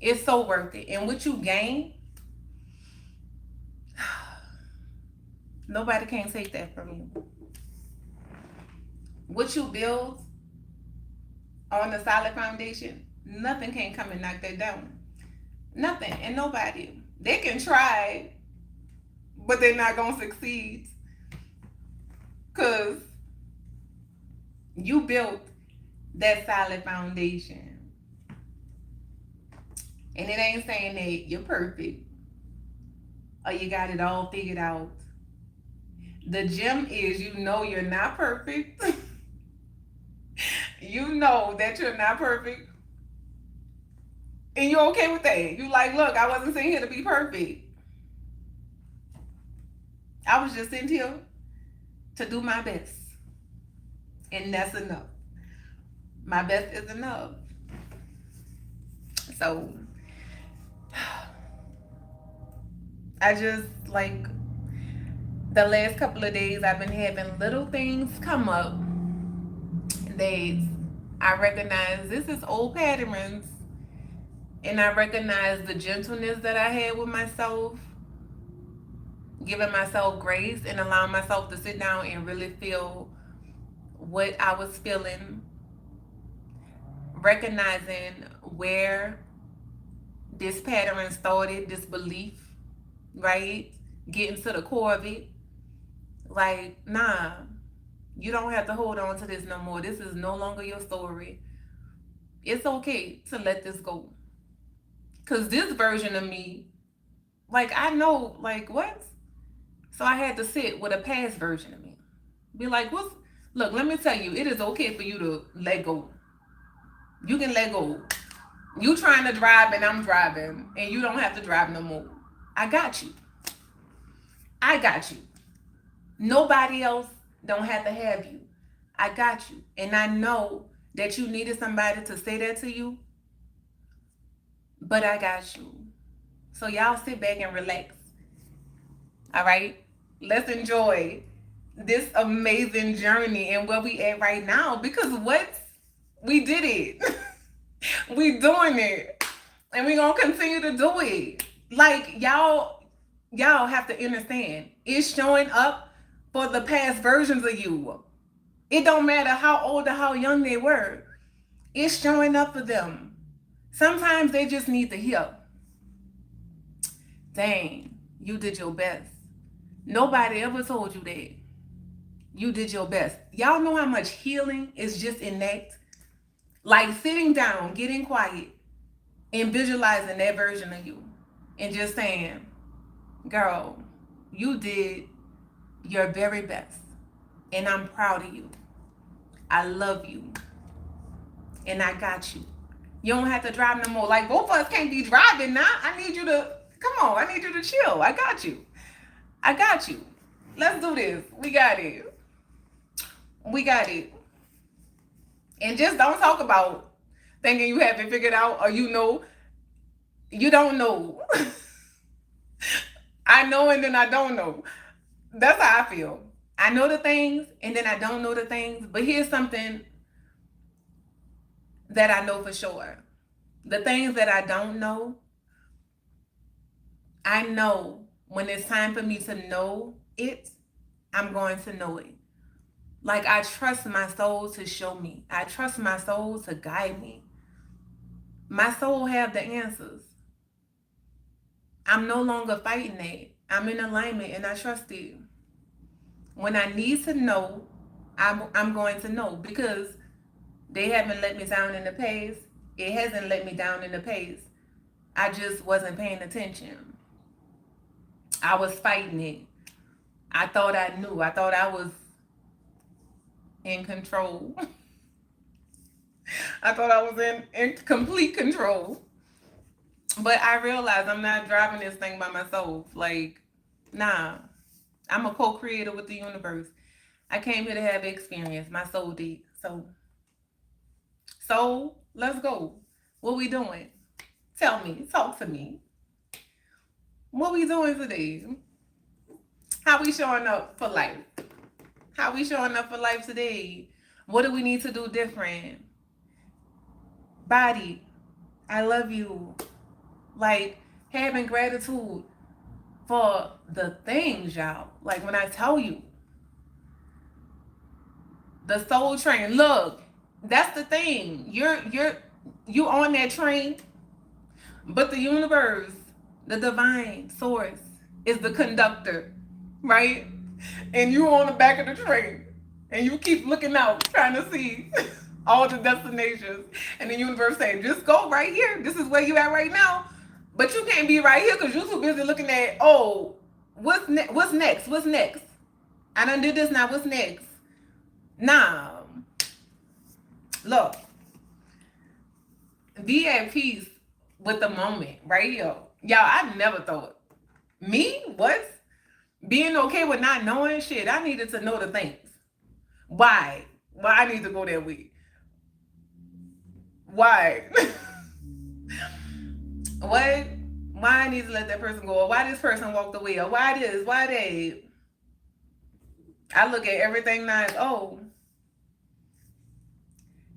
It's so worth it. And what you gain, nobody can take that from you. What you build on a solid foundation, nothing can come and knock that down. Nothing and nobody. They can try, but they're not going to succeed. Because you built that solid foundation. And it ain't saying that you're perfect or you got it all figured out. The gem is you know you're not perfect. You know that you're not perfect. And you're okay with that. You like, look, I wasn't sitting here to be perfect. I was just sitting here to do my best. And that's enough. My best is enough. So, I just, like, the last couple of days, I've been having little things come up that I recognize this is old patterns. And I recognize the gentleness that I had with myself, giving myself grace and allowing myself to sit down and really feel what I was feeling, recognizing where this pattern started, this belief, right? Getting to the core of it. Like, nah, you don't have to hold on to this no more. This is no longer your story. It's okay to let this go. Because this version of me, like, I know, like, what? So I had to sit with a past version of me. Be like, look, let me tell you, it is okay for you to let go. You can let go. You trying to drive and I'm driving and you don't have to drive no more. I got you. I got you. Nobody else don't have to have you. I got you. And I know that you needed somebody to say that to you, but I got you. So y'all sit back and relax. All right? Let's enjoy this amazing journey and where we at right now, because what? We did it. We doing it. And we gonna continue to do it. Like, y'all have to understand. It's showing up for the past versions of you. It don't matter how old or how young they were. It's showing up for them. Sometimes they just need to hear, dang, you did your best. Nobody ever told you that. You did your best. Y'all know how much healing is just in that? Like sitting down, getting quiet, and visualizing that version of you. And just saying, girl, you did your very best. And I'm proud of you. I love you. And I got you. You don't have to drive no more. Like, both of us can't be driving now. I need you to, come on, I need you to chill. I got you. I got you. Let's do this. We got it. We got it. And just don't talk about thinking you have it figured out or you know. You don't know. I know and then I don't know. That's how I feel. I know the things and then I don't know the things. But here's something that I know for sure. The things that I don't know, I know when it's time for me to know it, I'm going to know it. Like, I trust my soul to show me. I trust my soul to guide me. My soul have the answers. I'm no longer fighting that. I'm in alignment and I trust it. When I need to know, I'm going to know, because they haven't let me down in the past. It hasn't let me down in the past. I just wasn't paying attention. I was fighting it. I thought I knew. I thought I was in control. I thought I was in complete control. But I realized I'm not driving this thing by myself. Like, nah. I'm a co-creator with the universe. I came here to have experience. My soul did. So let's go. What we doing? Tell me. Talk to me. What we doing today? How we showing up for life? How we showing up for life today? What do we need to do different? Body, I love you. Like, having gratitude for the things, y'all. Like, when I tell you, the soul train, look, that's the thing. You on that train, but the universe, the divine source, is the conductor, right? And you on the back of the train, and you keep looking out, trying to see all the destinations. And the universe saying, just go right here. This is where you at right now. But you can't be right here because you're too busy looking at, oh, what's next? What's next? I done did this, now what's next? Nah. Look. Be at peace with the moment, right here. Y'all, I never thought. Me? What? Being okay with not knowing shit. I needed to know the things. Why? Why I need to go that way? Why? What? Why I need to let that person go? Or why this person walked away? Or why this? Why they? I look at everything now as, oh,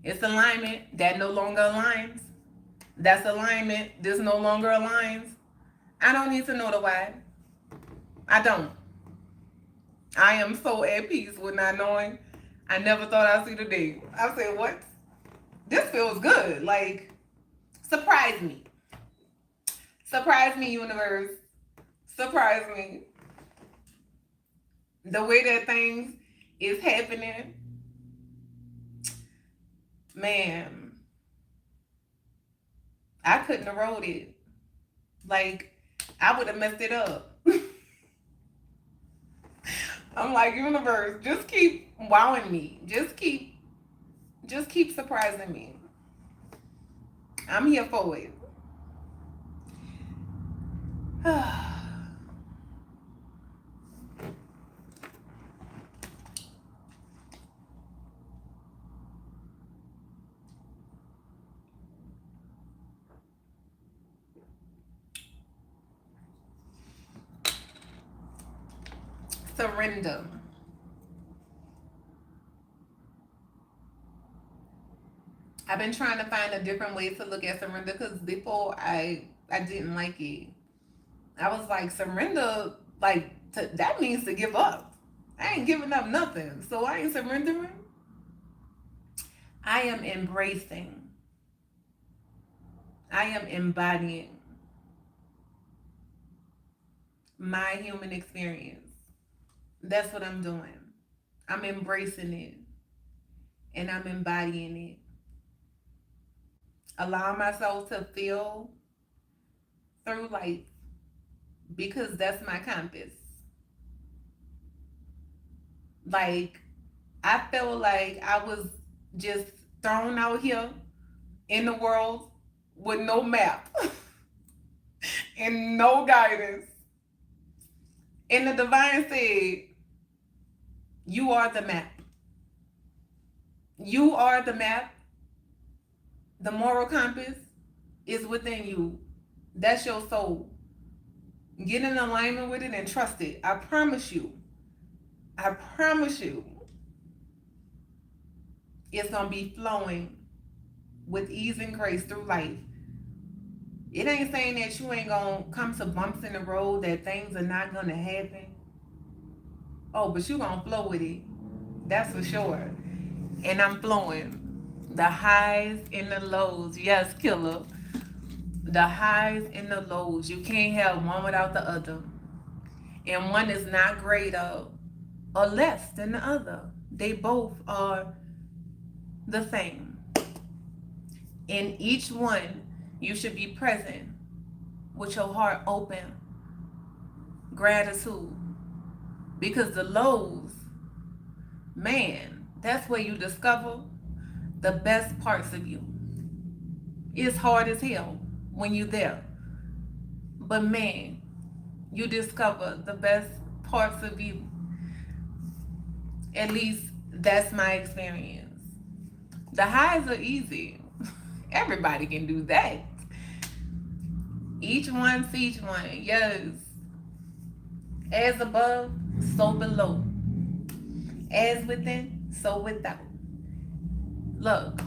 it's alignment. That no longer aligns. That's alignment. This no longer aligns. I don't need to know the why. I don't. I am so at peace with not knowing. I never thought I'd see the day. I said, what? This feels good. Like, surprise me. Surprise me, universe. Surprise me. The way that things is happening. Man. I couldn't have wrote it. Like, I would have messed it up. I'm like, universe, just keep wowing me. Just keep surprising me. I'm here for it. Surrender. I've been trying to find a different way to look at surrender because before I didn't like it. I was like, surrender, like that means to give up. I ain't giving up nothing, so I ain't surrendering. I am embracing. I am embodying my human experience. That's what I'm doing. I'm embracing it and I'm embodying it. Allow myself to feel through life because that's my compass. Like, I felt like I was just thrown out here in the world with no map and no guidance. And the divine said, you are the map. You are the map. The moral compass is within you. That's your soul. Get in alignment with it and trust it. I promise you. I promise you. It's going to be flowing with ease and grace through life. It ain't saying that you ain't going to come to bumps in the road, that things are not going to happen. Oh, but you going to flow with it. That's for sure. And I'm flowing. The highs and the lows. Yes, killer. The highs and the lows. You can't have one without the other. And one is not greater or less than the other. They both are the same. In each one, you should be present with your heart open, gratitude. Because the lows, man, that's where you discover the best parts of you. It's hard as hell when you're there. But man, you discover the best parts of you. At least that's my experience. The highs are easy. Everybody can do that. Each one each one. Yes. As above, so below. As within, so without. Look,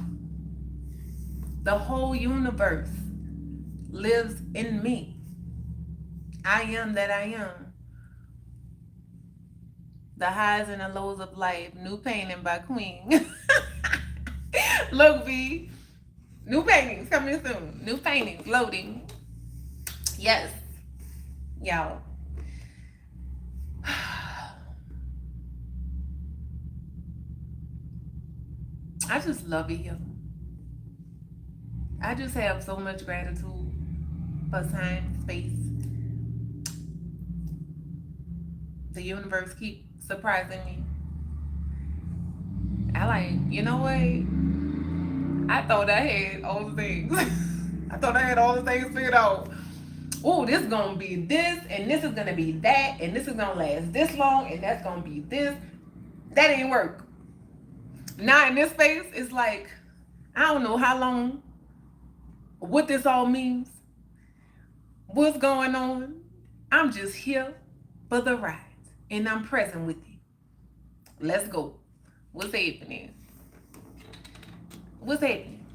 the whole universe lives in me. I am that I am. The highs and the lows of life. New painting by Queen. Look, V. New paintings coming soon. New paintings loading. Yes. Y'all. I just love it here. I just have so much gratitude for time, space. The universe keep surprising me. I like, you know what? I thought I had all the things. I thought I had all the things figured out. Oh, this is gonna be this, and this is gonna be that, and this is gonna last this long, and that's gonna be this. That ain't work. Now in this space, it's like, I don't know how long, what this all means, what's going on. I'm just here for the ride, and I'm present with you. Let's go. What's happening? What's happening?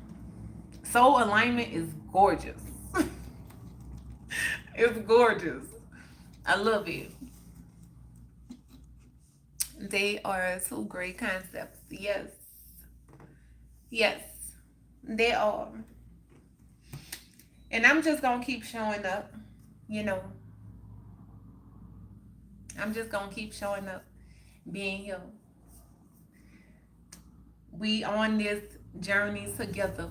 Soul alignment is gorgeous. It's gorgeous. I love it. They are two great concepts. Yes. Yes, they are. And I'm just going to keep showing up, you know. I'm just going to keep showing up, being here. We on this journey together,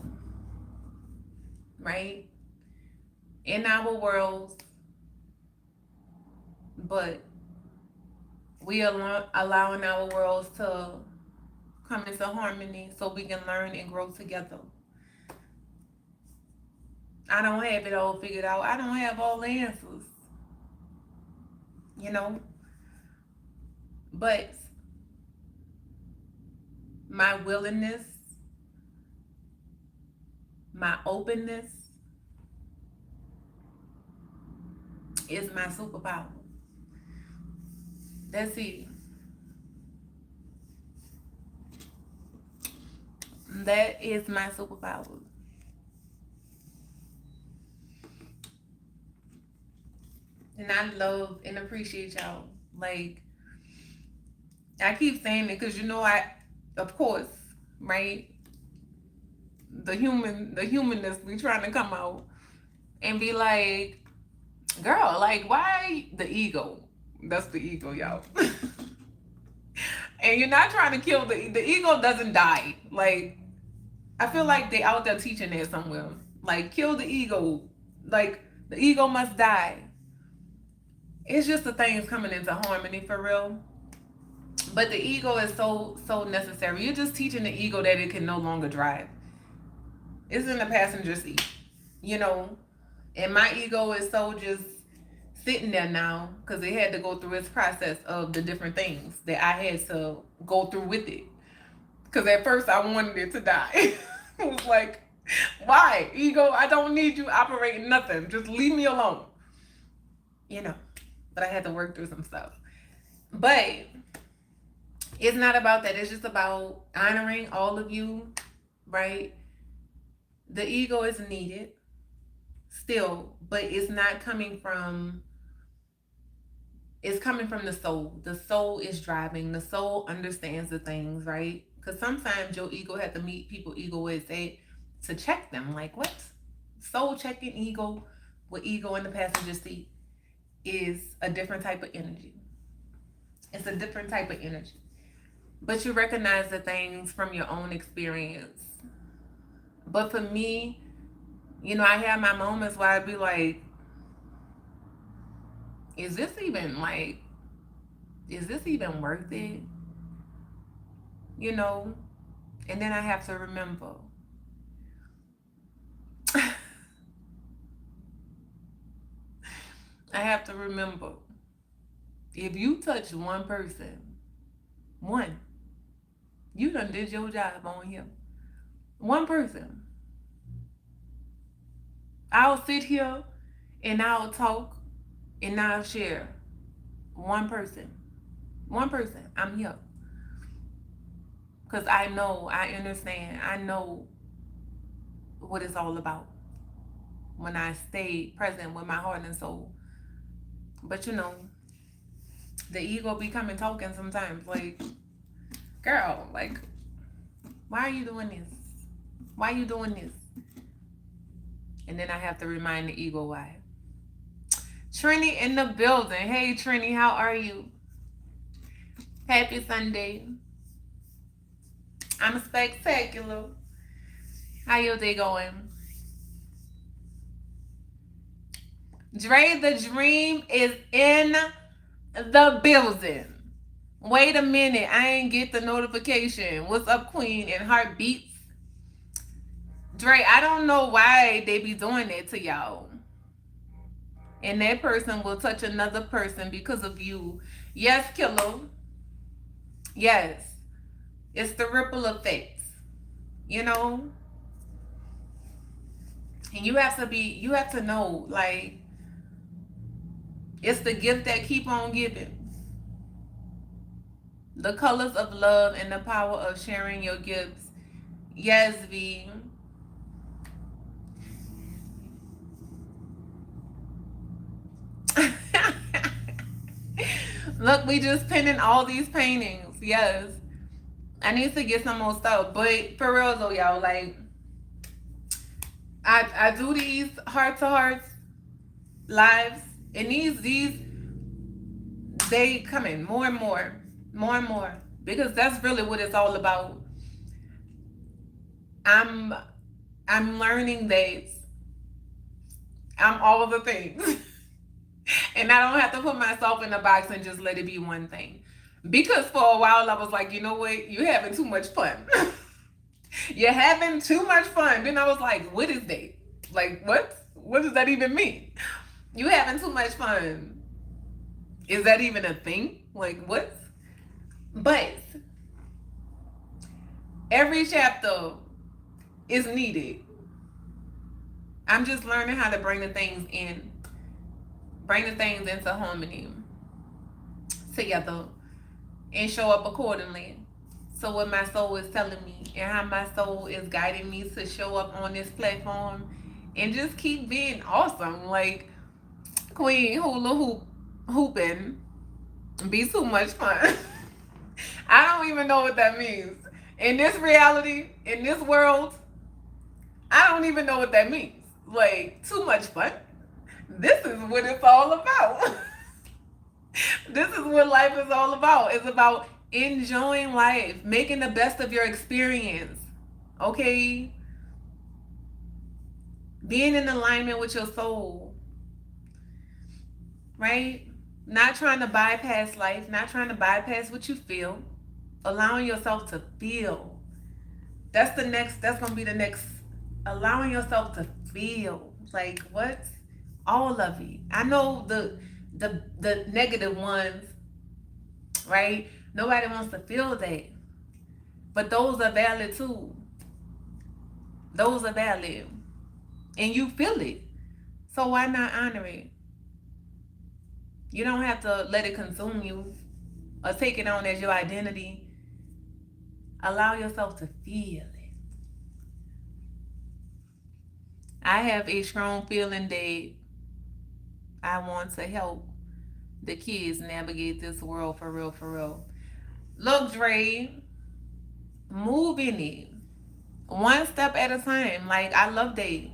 right? In our worlds, but we are allowing our worlds to come into harmony so we can learn and grow together. I don't have it all figured out. I don't have all the answers, you know, but my willingness, my openness is my superpower. That's it. That is my superpower. And I love and appreciate y'all. Like, I keep saying it because, you know, of course, right? The humanness be trying to come out and be like, girl, like, why the ego? That's the ego, y'all. And you're not trying to kill the ego doesn't die. Like, I feel like they out there teaching that somewhere. Like, kill the ego. Like, the ego must die. It's just the things coming into harmony for real. But the ego is so necessary. You're just teaching the ego that it can no longer drive. It's in the passenger seat, you know. And my ego is so just sitting there now because it had to go through its process of the different things that I had to go through with it. Because at first I wanted it to die. It was like, why? Ego, I don't need you operating nothing. Just leave me alone. You know, but I had to work through some stuff. But it's not about that. It's just about honoring all of you, right? The ego is needed still, but it's not coming from, it's coming from the soul. The soul is driving. The soul understands the things, right? Because sometimes your ego has to meet people ego is at to check them. Like, what? Soul checking ego with ego in the passenger seat is a different type of energy. It's a different type of energy. But you recognize the things from your own experience. But for me, you know, I have my moments where I'd be like, is this even like, is this even worth it? You know? And then I have to remember. I have to remember, if you touch one person, one, you done did your job on him. One person. I'll sit here and I'll talk and I'll share. One person. One person. I'm here. Because I know, I understand, I know what it's all about when I stay present with my heart and soul. But you know, the ego be coming talking sometimes. Like, girl, like, why are you doing this? Why are you doing this? And then I have to remind the ego why. Trini in the building. Hey, Trini, how are you? Happy Sunday. I'm spectacular. How your day going? Dre the Dream is in the building. Wait a minute, I ain't get the notification. What's up, Queen and Heartbeats? Dre, I don't know why they be doing that to y'all. And that person will touch another person because of you. Yes, Killer. Yes. It's the ripple effect. You know? And you have to know, like, it's the gift that keep on giving. The colors of love and the power of sharing your gifts. Yes, V. Look, we just pinning all these paintings. Yes. I need to get some more stuff. But for real though, y'all, like, I do these heart to heart lives, and these they come in more and more and more, because that's really what it's all about. I'm learning that I'm all of the things. And I don't have to put myself in a box and just let it be one thing. Because for a while I was like, you know what? You're having too much fun. You're having too much fun. Then I was like, what is that? Like, what? What does that even mean? You having too much fun. Is that even a thing? Like, what? But every chapter is needed. I'm just learning how to bring the things into harmony together and show up accordingly. So what my soul is telling me and how my soul is guiding me to show up on this platform and just keep being awesome. Like, Queen Hula Hooping be too much fun. I don't even know what that means. In this reality, in this world, I don't even know what that means. Like, too much fun. This is what it's all about. This is what life is all about. It's about enjoying life, making the best of your experience. Okay? Being in alignment with your soul. Right? Not trying to bypass life, not trying to bypass what you feel. Allowing yourself to feel. That's gonna be the next. Allowing yourself to feel. Like, what? All of it. I know the negative ones, right? Nobody wants to feel that. But those are valid too. Those are valid. And you feel it. So why not honor it? You don't have to let it consume you or take it on as your identity. Allow yourself to feel it. I have a strong feeling that I want to help the kids navigate this world for real, for real. Look, Dre, move in it. One step at a time. Like, I love that.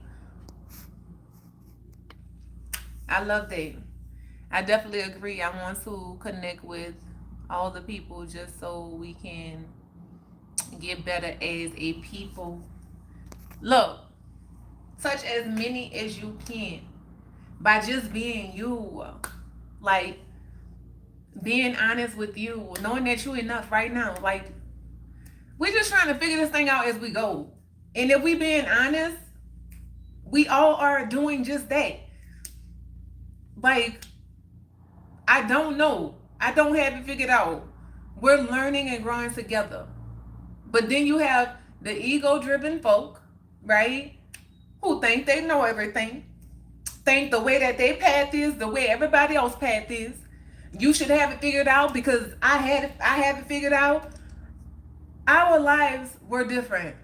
I love that. I definitely agree. I want to connect with all the people just so we can get better as a people. Look, touch as many as you can by just being you. Like being honest with you, knowing that you're enough right now. Like we're just trying to figure this thing out as we go. And if we being honest, we all are doing just that. Like, I don't know. I don't have it figured out. We're learning and growing together. But then you have the ego-driven folk, right? Who think they know everything. Think the way that their path is, the way everybody else's path is. You should have it figured out because I have it figured out. Our lives were different.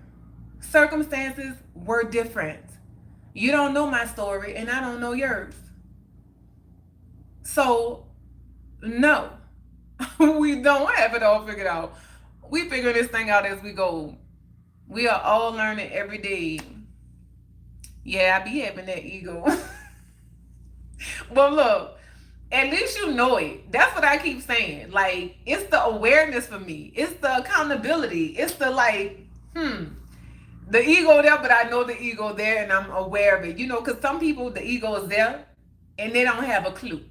Circumstances were different. You don't know my story and I don't know yours. So, no, we don't have it all figured out. We figure this thing out as we go. We are all learning every day. Yeah, I be having that ego. But look, at least you know it. That's what I keep saying. Like, it's the awareness for me. It's the accountability. It's the like, the ego there, but I know the ego there and I'm aware of it. You know, because some people, the ego is there and they don't have a clue.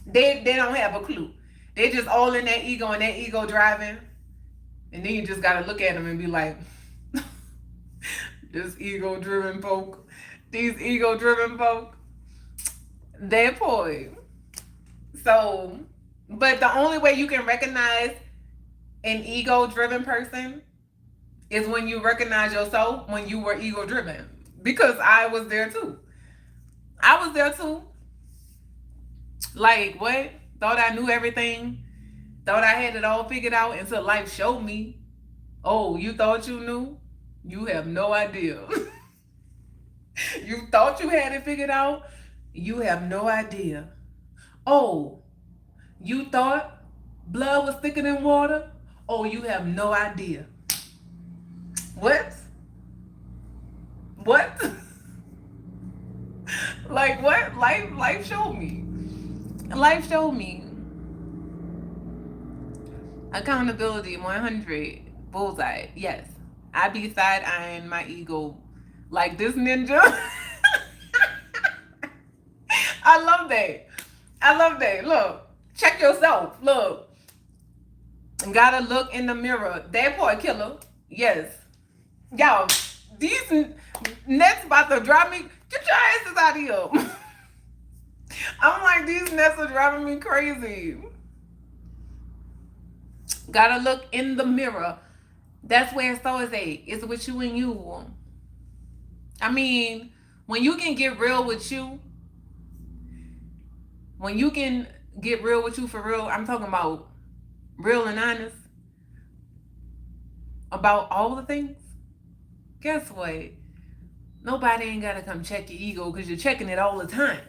They don't have a clue. They just all in that ego and that ego driving. And then you just got to look at them and be like, this ego-driven folk. These ego-driven folk. They're poor. So, but the only way you can recognize an ego-driven person is when you recognize yourself when you were ego-driven. Because I was there too. I was there too. Like, what? Thought I knew everything. Thought I had it all figured out until life showed me. Oh, you thought you knew? You have no idea. You thought you had it figured out? You have no idea. Oh, you thought blood was thicker than water? Oh, you have no idea. What? What? Like what? Life showed me. Life showed me. Accountability 100. Bullseye. Yes. I be side eyeing my ego like this ninja. I love that. I love that. Look, check yourself. Look. Gotta look in the mirror. That boy killer. Yes. Y'all, these nets about to drive me. Get your asses out of here. I'm like, these nets are driving me crazy. Gotta look in the mirror. That's where it's always at. It's with you and you. I mean, when you can get real with you, when you can get real with you for real, I'm talking about real and honest about all the things. Guess what? Nobody ain't gotta come check your ego because you're checking it all the time.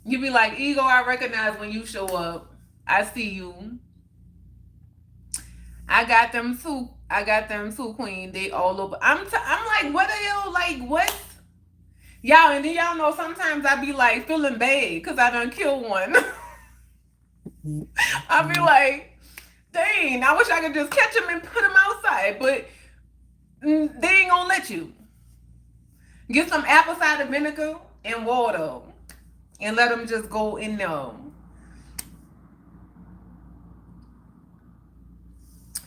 You be like, ego, I recognize when you show up. I see you. I got them too, queen. They all over. I'm like, what are you like? What? Y'all, and then y'all know sometimes I be like feeling bad because I done killed one. I be like, dang, I wish I could just catch him and put him outside, but they ain't gonna let you. Get some apple cider vinegar and water and let them just go in there.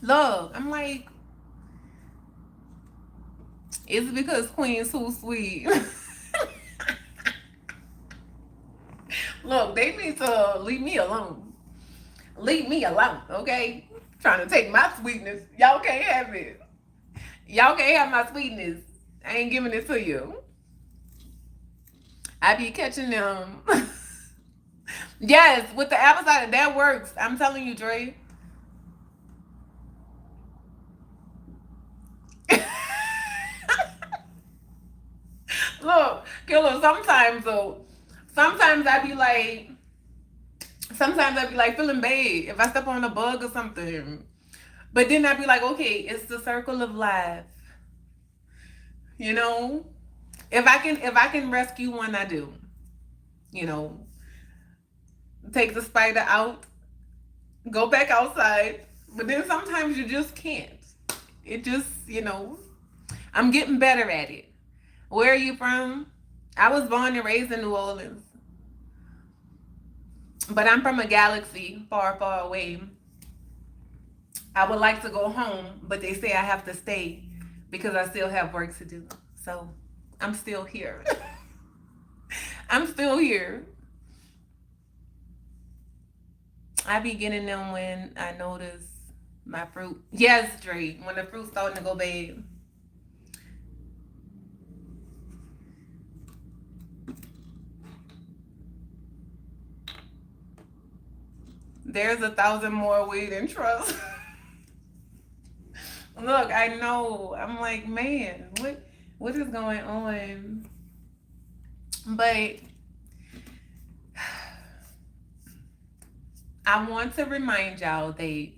Love, I'm like, it's because Queen's too sweet. Look, they need to leave me alone. Leave me alone, okay? Trying to take my sweetness. Y'all can't have it. Y'all can't have my sweetness. I ain't giving it to you. I be catching them. Yes, with the apple cider, that works. I'm telling you, Dre. Look, killer, sometimes I be like feeling bad if I step on a bug or something. But then I be like, okay, it's the circle of life. You know? If I can rescue one, I do. You know, take the spider out, go back outside. But then sometimes you just can't. It just, you know, I'm getting better at it. Where are you from? I was born and raised in New Orleans. But I'm from a galaxy far, far away. I would like to go home, but they say I have to stay because I still have work to do. So I'm still here. I'm still here. I be getting them when I notice my fruit. Yes, Dre, when the fruit's starting to go bad. There's 1,000 more we than trust. Look, I know. I'm like, man, what is going on? But I want to remind y'all that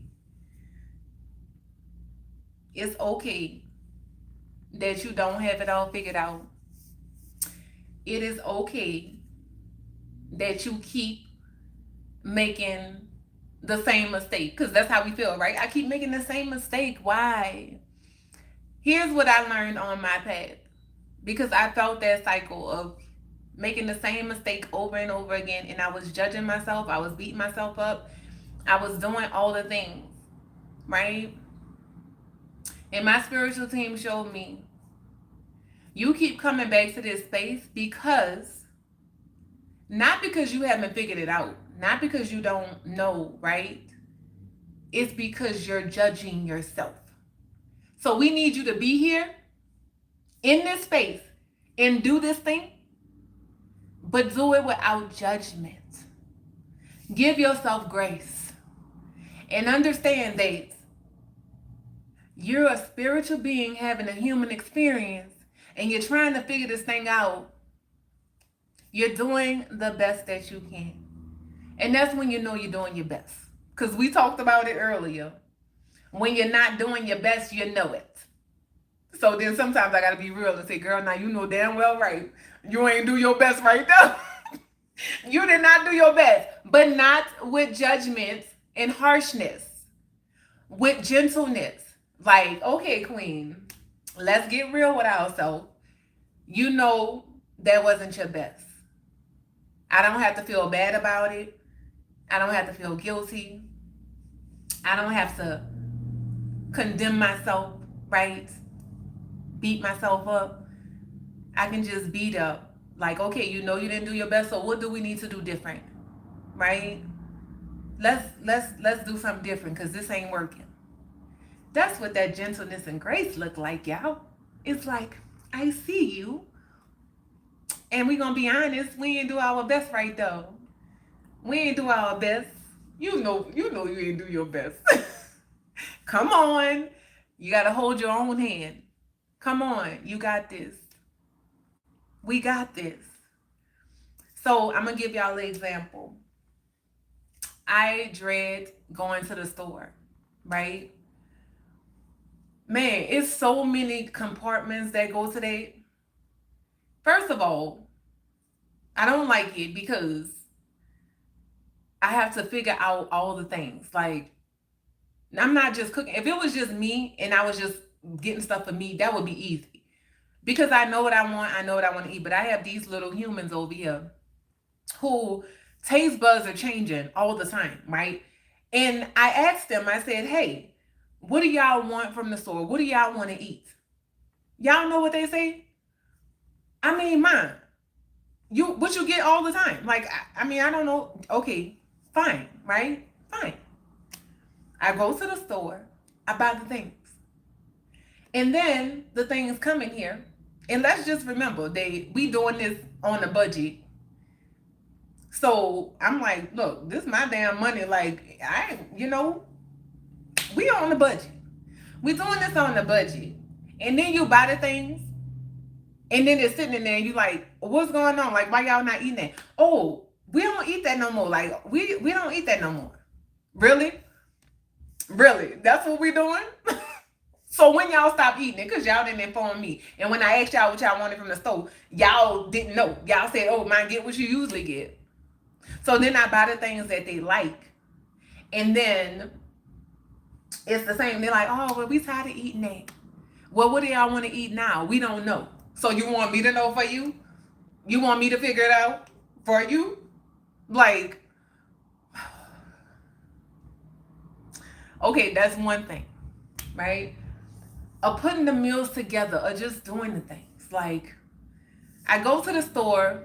it's okay that you don't have it all figured out. It is okay that you keep making the same mistake, because that's how we feel, right? I keep making the same mistake. Why? Here's what I learned on my path, because I felt that cycle of making the same mistake over and over again, and I was judging myself, I was beating myself up, I was doing all the things, right? And my spiritual team showed me, you keep coming back to this space because, not because you haven't figured it out, not because you don't know, right? It's because you're judging yourself. So we need you to be here in this space and do this thing, but do it without judgment. Give yourself grace and understand that you're a spiritual being having a human experience and you're trying to figure this thing out. You're doing the best that you can. And that's when you know you're doing your best. Because we talked about it earlier. When you're not doing your best, you know it. So then sometimes I got to be real and say, girl, now you know damn well right. You ain't do your best right now. You did not do your best. But not with judgment and harshness. With gentleness. Like, okay, queen, let's get real with ourselves. You know that wasn't your best. I don't have to feel bad about it. I don't have to feel guilty. I don't have to condemn myself, right? Beat myself up. I can just beat up. Like, okay, you know you didn't do your best, so what do we need to do different? Right? Let's do something different because this ain't working. That's what that gentleness and grace look like, y'all. It's like, I see you. And we gonna be honest, we ain't do our best right though. We ain't do our best. You know you ain't do your best. Come on. You gotta hold your own hand. Come on, you got this. We got this. So I'm gonna give y'all an example. I dread going to the store, right? Man, it's so many compartments that go to that. First of all, I don't like it because I have to figure out all the things. Like, I'm not just cooking. If it was just me and I was just getting stuff for me, that would be easy. Because I know what I want, I know what I want to eat. But I have these little humans over here who taste buds are changing all the time, right? And I asked them, I said, hey, what do y'all want from the store? What do y'all want to eat? Y'all know what they say? I mean, mine. What you get all the time. Like, I mean, I don't know. Okay, fine, right? Fine. I go to the store, I buy the things. And then the things come in here. And let's just remember, we doing this on a budget. So I'm like, look, this is my damn money. Like, we on the budget. We doing this on the budget. And then you buy the things. And then it's sitting in there and you like, what's going on? Like, why y'all not eating that? Oh, we don't eat that no more. Like, we don't eat that no more. Really? Really? That's what we doing? So when y'all stop eating it, because y'all didn't inform me. And when I asked y'all what y'all wanted from the store, y'all didn't know. Y'all said, oh, man, get what you usually get. So then I buy the things that they like. And then it's the same. They're like, oh, well, we tired of eating that. Well, what do y'all want to eat now? We don't know. So you want me to know for you? You want me to figure it out for you? Like, Okay, that's one thing, right? Or putting the meals together or just doing the things. Like, I go to the store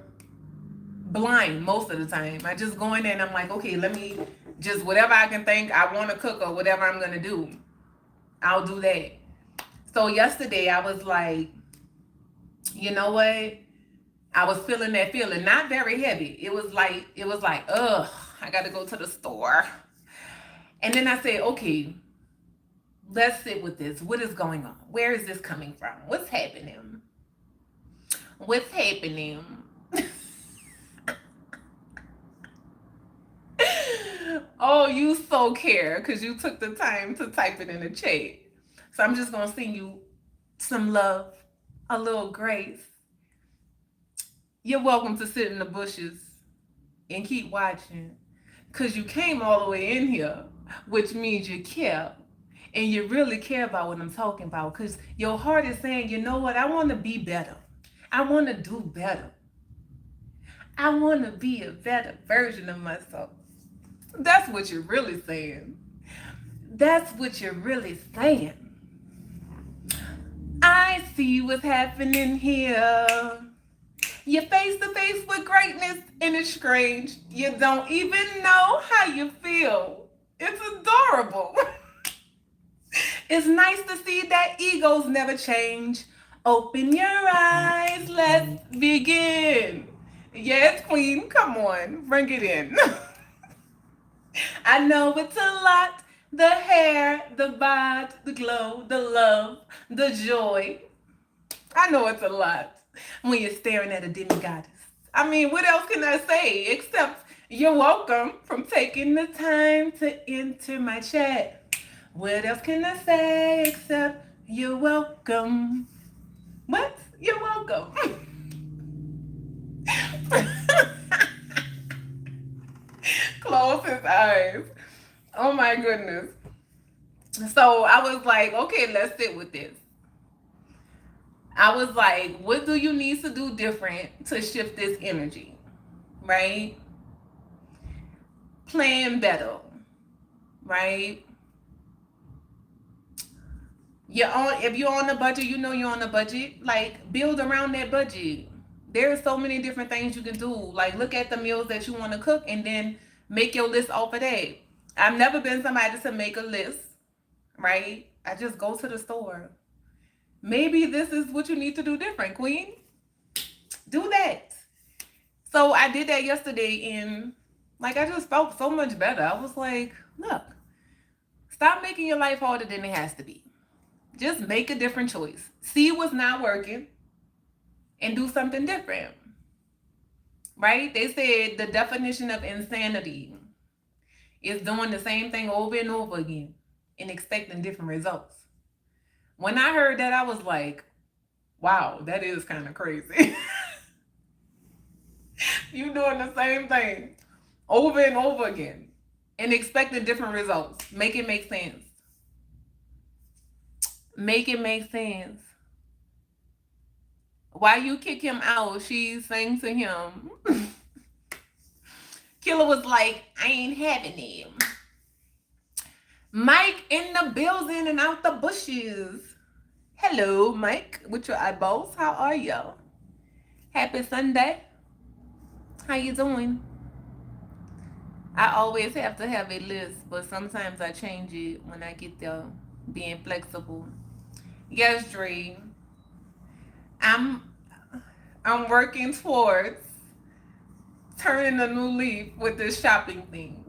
blind most of the time. I just go in there and I'm like, okay, let me just whatever I can think I want to cook or whatever I'm going to do, I'll do that. So yesterday I was like, you know what? I was feeling that feeling, not very heavy. It was like, ugh, I got to go to the store. And then I said, okay, let's sit with this. What is going on? Where is this coming from? What's happening? What's happening? Oh, you so care because you took the time to type it in the chat. So I'm just going to send you some love, a little grace. You're welcome to sit in the bushes and keep watching because you came all the way in here, which means you care. And you really care about what I'm talking about because your heart is saying, you know what? I want to be better. I want to do better. I want to be a better version of myself. That's what you're really saying. That's what you're really saying. I see what's happening here. You're face to face with greatness and it's strange. You don't even know how you feel. It's adorable. It's nice to see that egos never change. Open your eyes, let's begin. Yes, Queen, come on, bring it in. I know it's a lot. The hair, the bod, the glow, the love, the joy. I know it's a lot when you're staring at a demigoddess. I mean, what else can I say except you're welcome from taking the time to enter my chat. What else can I say except you're welcome? What? You're welcome. Close his eyes. Oh my goodness. So I was like, okay, let's sit with this. I was like, what do you need to do different to shift this energy? Right? Plan better. Right? If you're on a budget, you know you're on a budget. Like, build around that budget. There are so many different things you can do. Like, look at the meals that you want to cook and then make your list off of that. I've never been somebody to make a list, right? I just go to the store. Maybe this is what you need to do different, Queen. Do that. So I did that yesterday and like I just felt so much better. I was like, look, stop making your life harder than it has to be. Just make a different choice. See what's not working and do something different. Right? They said the definition of insanity is doing the same thing over and over again and expecting different results. When I heard that, I was like, wow, that is kind of crazy. You doing the same thing over and over again and expecting different results. Make it make sense. Make it make sense. Why you kick him out? She sang to him. Killer was like, I ain't having him. Mike in the building and out the bushes. Hello, Mike, with your eyeballs. How are you? Happy Sunday. How you doing? I always have to have a list, but sometimes I change it when I get there, being flexible. Yes, Dre. I'm working towards turning a new leaf with this shopping thing.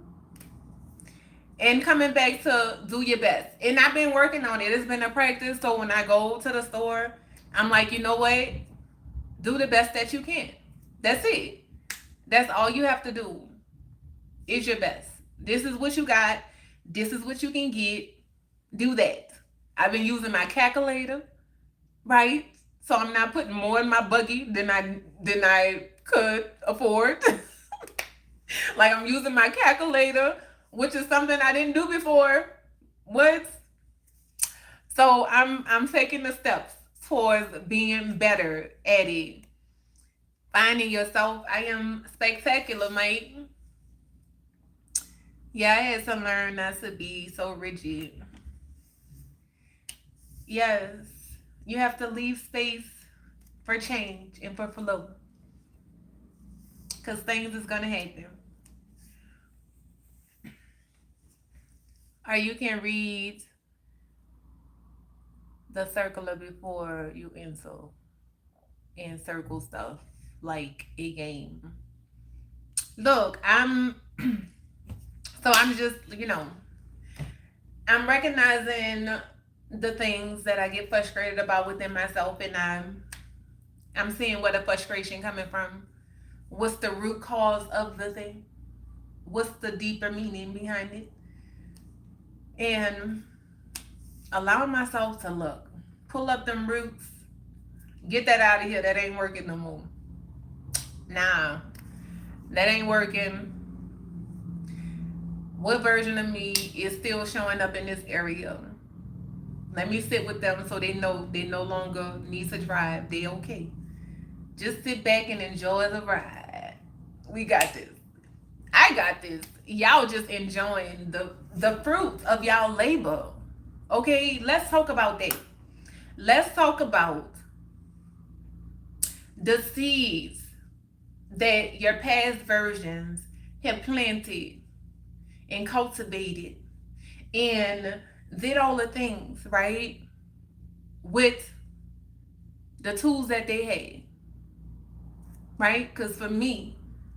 And coming back to do your best. And I've been working on it. It's been a practice. So when I go to the store, I'm like, you know what? Do the best that you can. That's it. That's all you have to do. Is your best. This is what you got. This is what you can get. Do that. I've been using my calculator, right? So I'm not putting more in my buggy than I could afford. Like, I'm using my calculator, which is something I didn't do before. What? So I'm taking the steps towards being better at it. Finding yourself. I am spectacular, mate. Yeah, I had to learn not to be so rigid. Yes, you have to leave space for change and for flow, because things is gonna happen. Or you can read the circular before you enter and circle stuff like a game. Look, I'm just, I'm recognizing the things that I get frustrated about within myself, and I'm seeing where the frustration coming from. What's the root cause of the thing? What's the deeper meaning behind it? And allowing myself to look, pull up them roots, get that out of here. That ain't working no more. Nah, that ain't working. What version of me is still showing up in this area? Let me sit with them so they know they no longer need to drive. They okay. Just sit back and enjoy the ride. We got this. I got this. Y'all just enjoying the fruit of y'all labor. Okay, let's talk about that. Let's talk about the seeds that your past versions have planted and cultivated and did all the things, right? With the tools that they had, right? Because for me,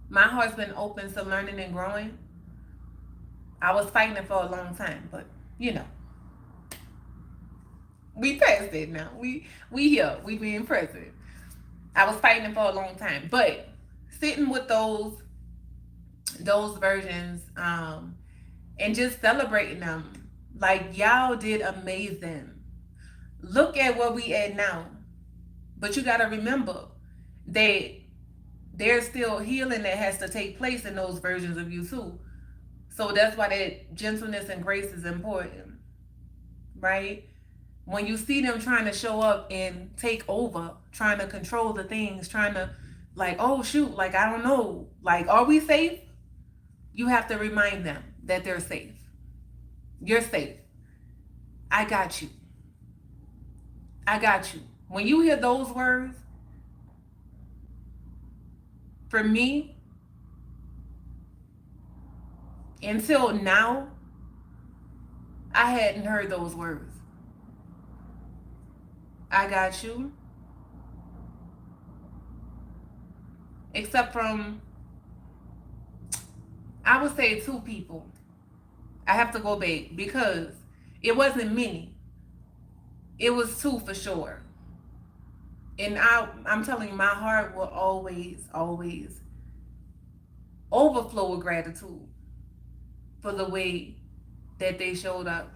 my heart's been open to learning and growing. I was fighting it for a long time, but you know, we passed it now. We here. We being present. I was fighting it for a long time, but sitting with those versions, and just celebrating them. Like y'all did amazing. Look at where we at now. But you gotta remember that there's still healing that has to take place in those versions of you too. So that's why that gentleness and grace is important, right? When you see them trying to show up and take over, trying to control the things, trying to, like, oh shoot, like I don't know, like are we safe? You have to remind them that they're safe. You're safe. I got you. I got you. When you hear those words, for me, until now, I hadn't heard those words. I got you. Except from, I would say, two people. I have to go back because it wasn't many. It was two for sure. And I'm telling you, my heart will always, always overflow with gratitude for the way that they showed up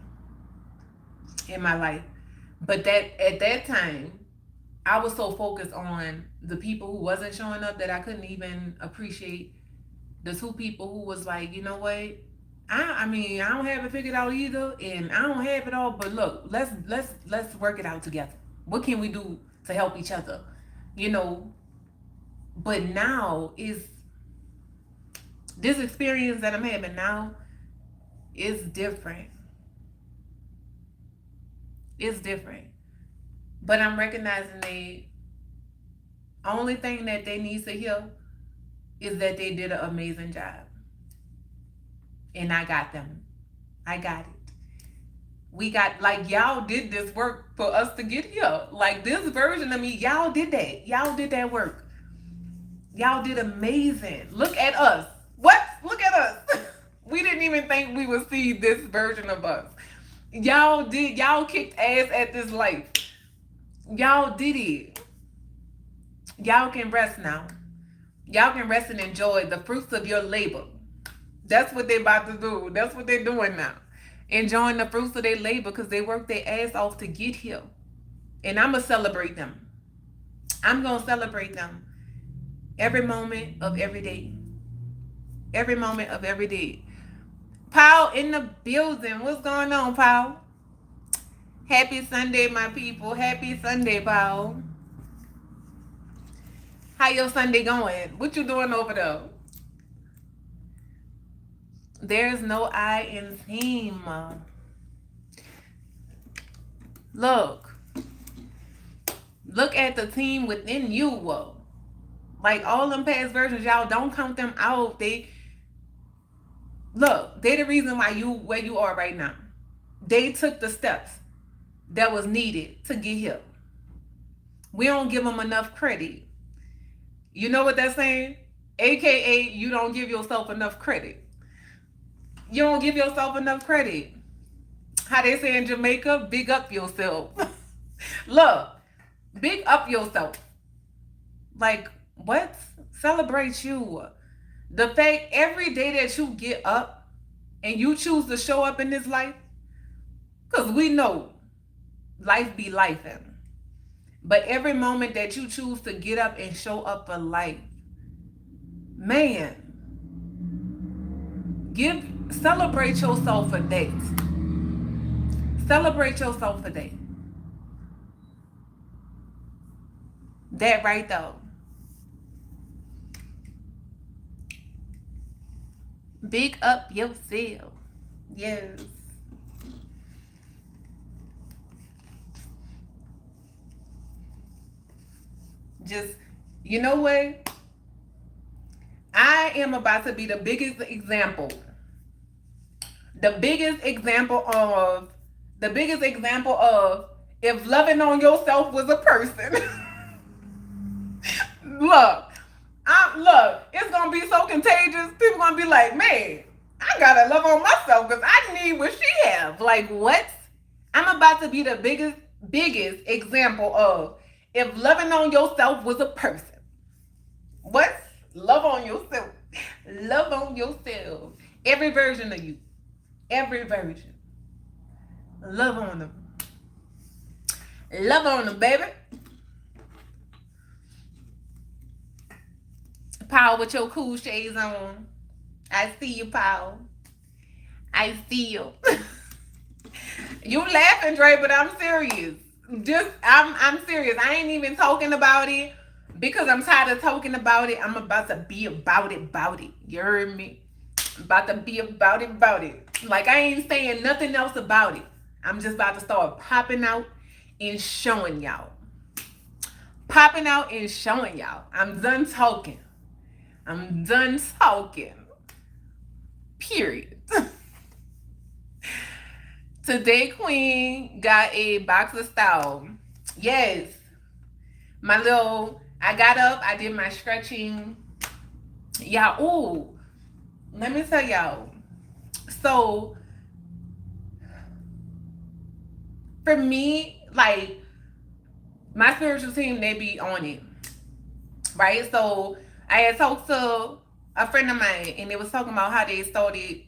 in my life. But that at that time, I was so focused on the people who wasn't showing up that I couldn't even appreciate the two people who was like, you know what? I mean, I don't have it figured out either, and I don't have it all. But look, let's work it out together. What can we do to help each other? You know. But now is this experience that I'm having now is different. It's different. But I'm recognizing the only thing that they need to hear is that they did an amazing job. And I got them. I got it. We got, like, y'all did this work for us to get here. Like, this version of me, y'all did that. Y'all did that work. Y'all did amazing. Look at us. What? Look at us. We didn't even think we would see this version of us. Y'all did. Y'all kicked ass at this life. Y'all did it. Y'all can rest now. Y'all can rest and enjoy the fruits of your labor. That's what they about to do. That's what they're doing now. Enjoying the fruits of their labor because they worked their ass off to get here. And I'm going to celebrate them. I'm going to celebrate them every moment of every day. Every moment of every day. Paul in the building. What's going on, Paul? Happy Sunday, my people. Happy Sunday, Paul. How your Sunday going? What you doing over there? There's no I in team. Look. Look at the team within you. Like all them past versions, y'all don't count them out. They're the reason why you where you are right now. They took the steps that was needed to get here. We don't give them enough credit. You know what that's saying? AKA, you don't give yourself enough credit. You don't give yourself enough credit. How they say in Jamaica, big up yourself. Look, big up yourself. Like, what? Celebrate you. The fact every day that you get up and you choose to show up in this life, because we know life be lifing. But every moment that you choose to get up and show up for life, man, celebrate yourself for that. Celebrate yourself for that. That right though. Big up yourself. Yes. Just, you know what? I am about to be the biggest example. The biggest example of if loving on yourself was a person. Look, it's gonna be so contagious. People gonna be like, man, I gotta love on myself because I need what she have. Like, what? I'm about to be the biggest example of if loving on yourself was a person. What? Love on yourself. Love on yourself. Every version of you. Every version. Love on them. Love on them, baby. Paul with your cool shades on. I see you, Paul. I see you. You laughing, Dre, but I'm serious. I'm serious. I ain't even talking about it because I'm tired of talking about it. I'm about to be about it. You heard me? I'm about to be about it. Like, I ain't saying nothing else about it. I'm just about to start popping out and showing y'all. I'm done talking. Period. Today, Queen got a boxer style. Yes. I got up, I did my stretching. Y'all, let me tell y'all. So, for me, like, my spiritual team, they be on it. Right? So, I had talked to a friend of mine, and they was talking about how they started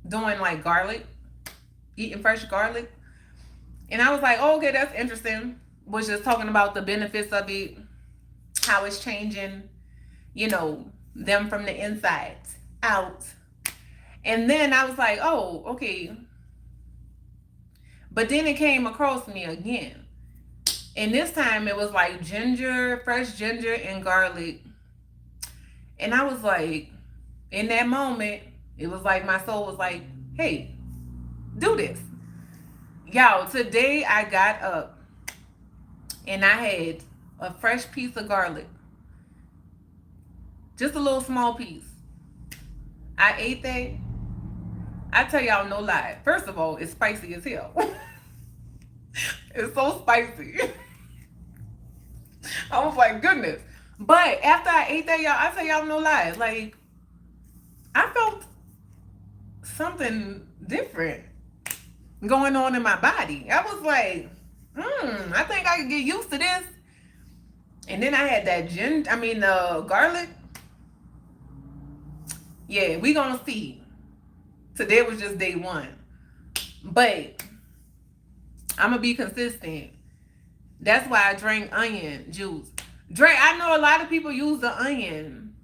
doing, like, garlic. Eating fresh garlic. And I was like, oh, okay, that's interesting. Was just talking about the benefits of it, how it's changing, them from the inside out. And then I was like, oh, okay. But then it came across me again. And this time it was like fresh ginger and garlic. And I was like, in that moment, it was like my soul was like, hey, do this. Y'all, today I got up and I had a fresh piece of garlic. Just a little small piece. I ate that. I tell y'all no lie. First of all, it's spicy as hell. It's so spicy. I was like, goodness. But after I ate that, y'all, I tell y'all no lie. Like, I felt something different going on in my body. I was like, I think I could get used to this. And then I had that garlic. Yeah, we gonna see. Today was just day one. But I'm gonna be consistent. That's why I drank onion juice. I know a lot of people use the onion.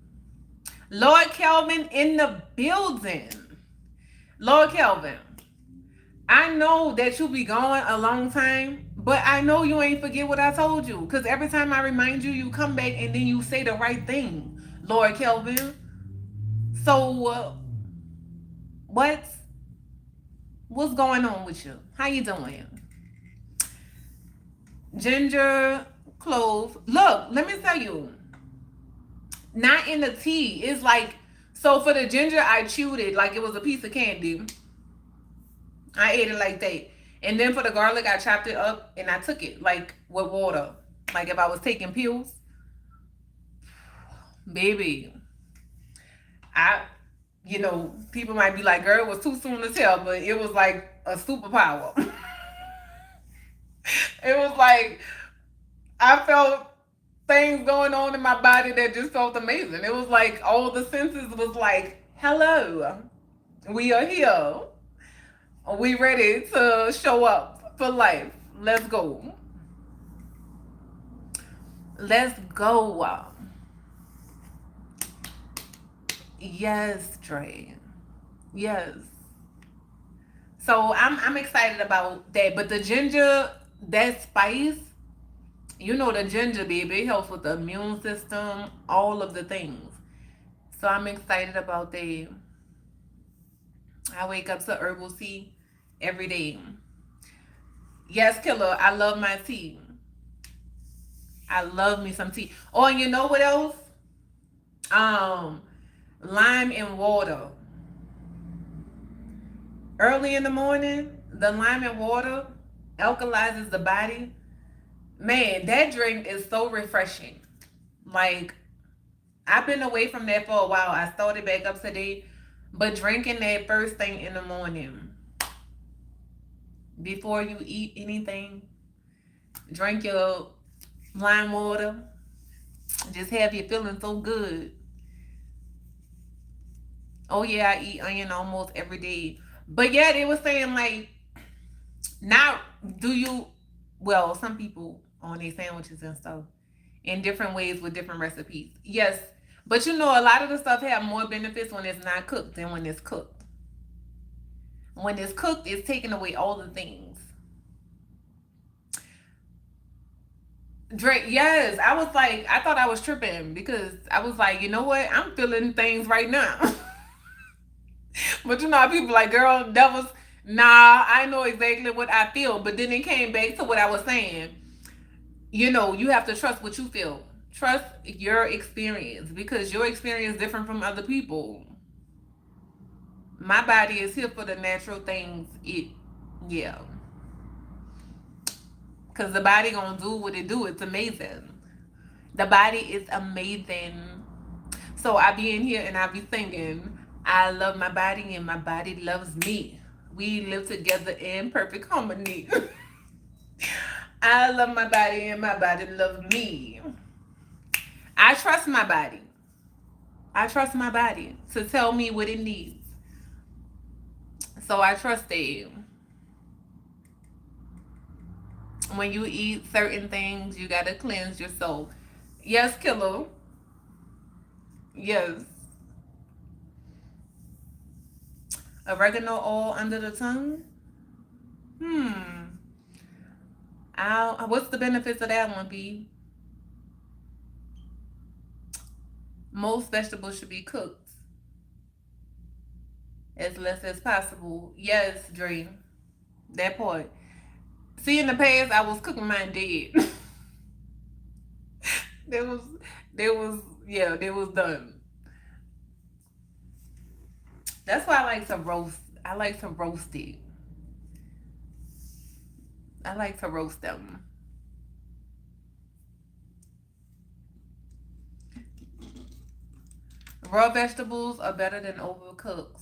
Lord Kelvin in the building. Lord Kelvin, I know that you be going a long time, but I know you ain't forget what I told you. Because every time I remind you, you come back and then you say the right thing, Lord Kelvin. So, What? What's going on with you? How you doing? Ginger, clove. Look, let me tell you. Not in the tea. It's like, so for the ginger, I chewed it like it was a piece of candy. I ate it like that. And then for the garlic, I chopped it up and I took it like with water. Like if I was taking pills. Baby, I, people might be like, girl, it was too soon to tell, but it was like a superpower. It was like, I felt things going on in my body that just felt amazing. It was like all the senses was like, hello, we are here. We ready to show up for life. Let's go. Let's go. Yes, Dre. Yes. So I'm excited about that. But the ginger, that spice, the ginger, baby, it helps with the immune system, all of the things. So I'm excited about that. I wake up to herbal tea every day. Yes, killer, I love my tea. I love me some tea. Oh, and you know what else? Lime and water. Early in the morning, the lime and water alkalizes the body. Man, that drink is so refreshing. Like, I've been away from that for a while. I started back up today, but drinking that first thing in the morning, before you eat anything, drink your lime water. Just have you feeling so good. Oh yeah, I eat onion almost every day. But yeah, they were saying like, now well, some people on their sandwiches and stuff in different ways with different recipes. Yes, but a lot of the stuff have more benefits when it's not cooked than when it's cooked. When it's cooked, it's taking away all the things. Drake, yes, I was like, I thought I was tripping because I was like, you know what? I'm feeling things right now. But people like, girl, that was, nah, I know exactly what I feel. But then it came back to what I was saying. You have to trust what you feel. Trust your experience because your experience is different from other people. My body is here for the natural things. Yeah. Because the body gonna do what it do. It's amazing. The body is amazing. So I be in here and I be thinking, I love my body and my body loves me. We live together in perfect harmony. I love my body and my body loves me. I trust my body. I trust my body to tell me what it needs. So I trust it. When you eat certain things, you gotta cleanse your soul. Yes, killer. Yes. Oregano oil under the tongue? What's the benefits of that one, B? Most vegetables should be cooked as less as possible. Yes, Dream. That part. See, in the past, I was cooking mine dead. They was done. That's why I like to roast. I like to roast it. I like to roast them. Raw vegetables are better than overcooked.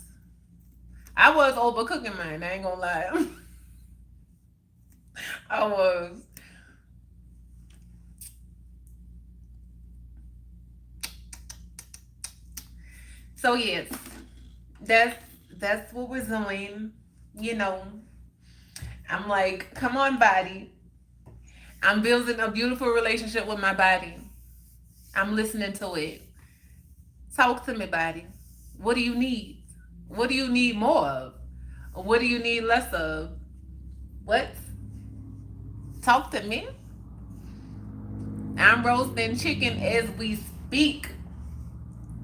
I was overcooking mine. I ain't gonna lie. I was. So yes, that's what we're doing. I'm like, come on, body. I'm building a beautiful relationship with my body. I'm listening to it. Talk to me, body. What do you need? What do you need more of? What do you need less of? What? Talk to me. I'm roasting chicken as we speak.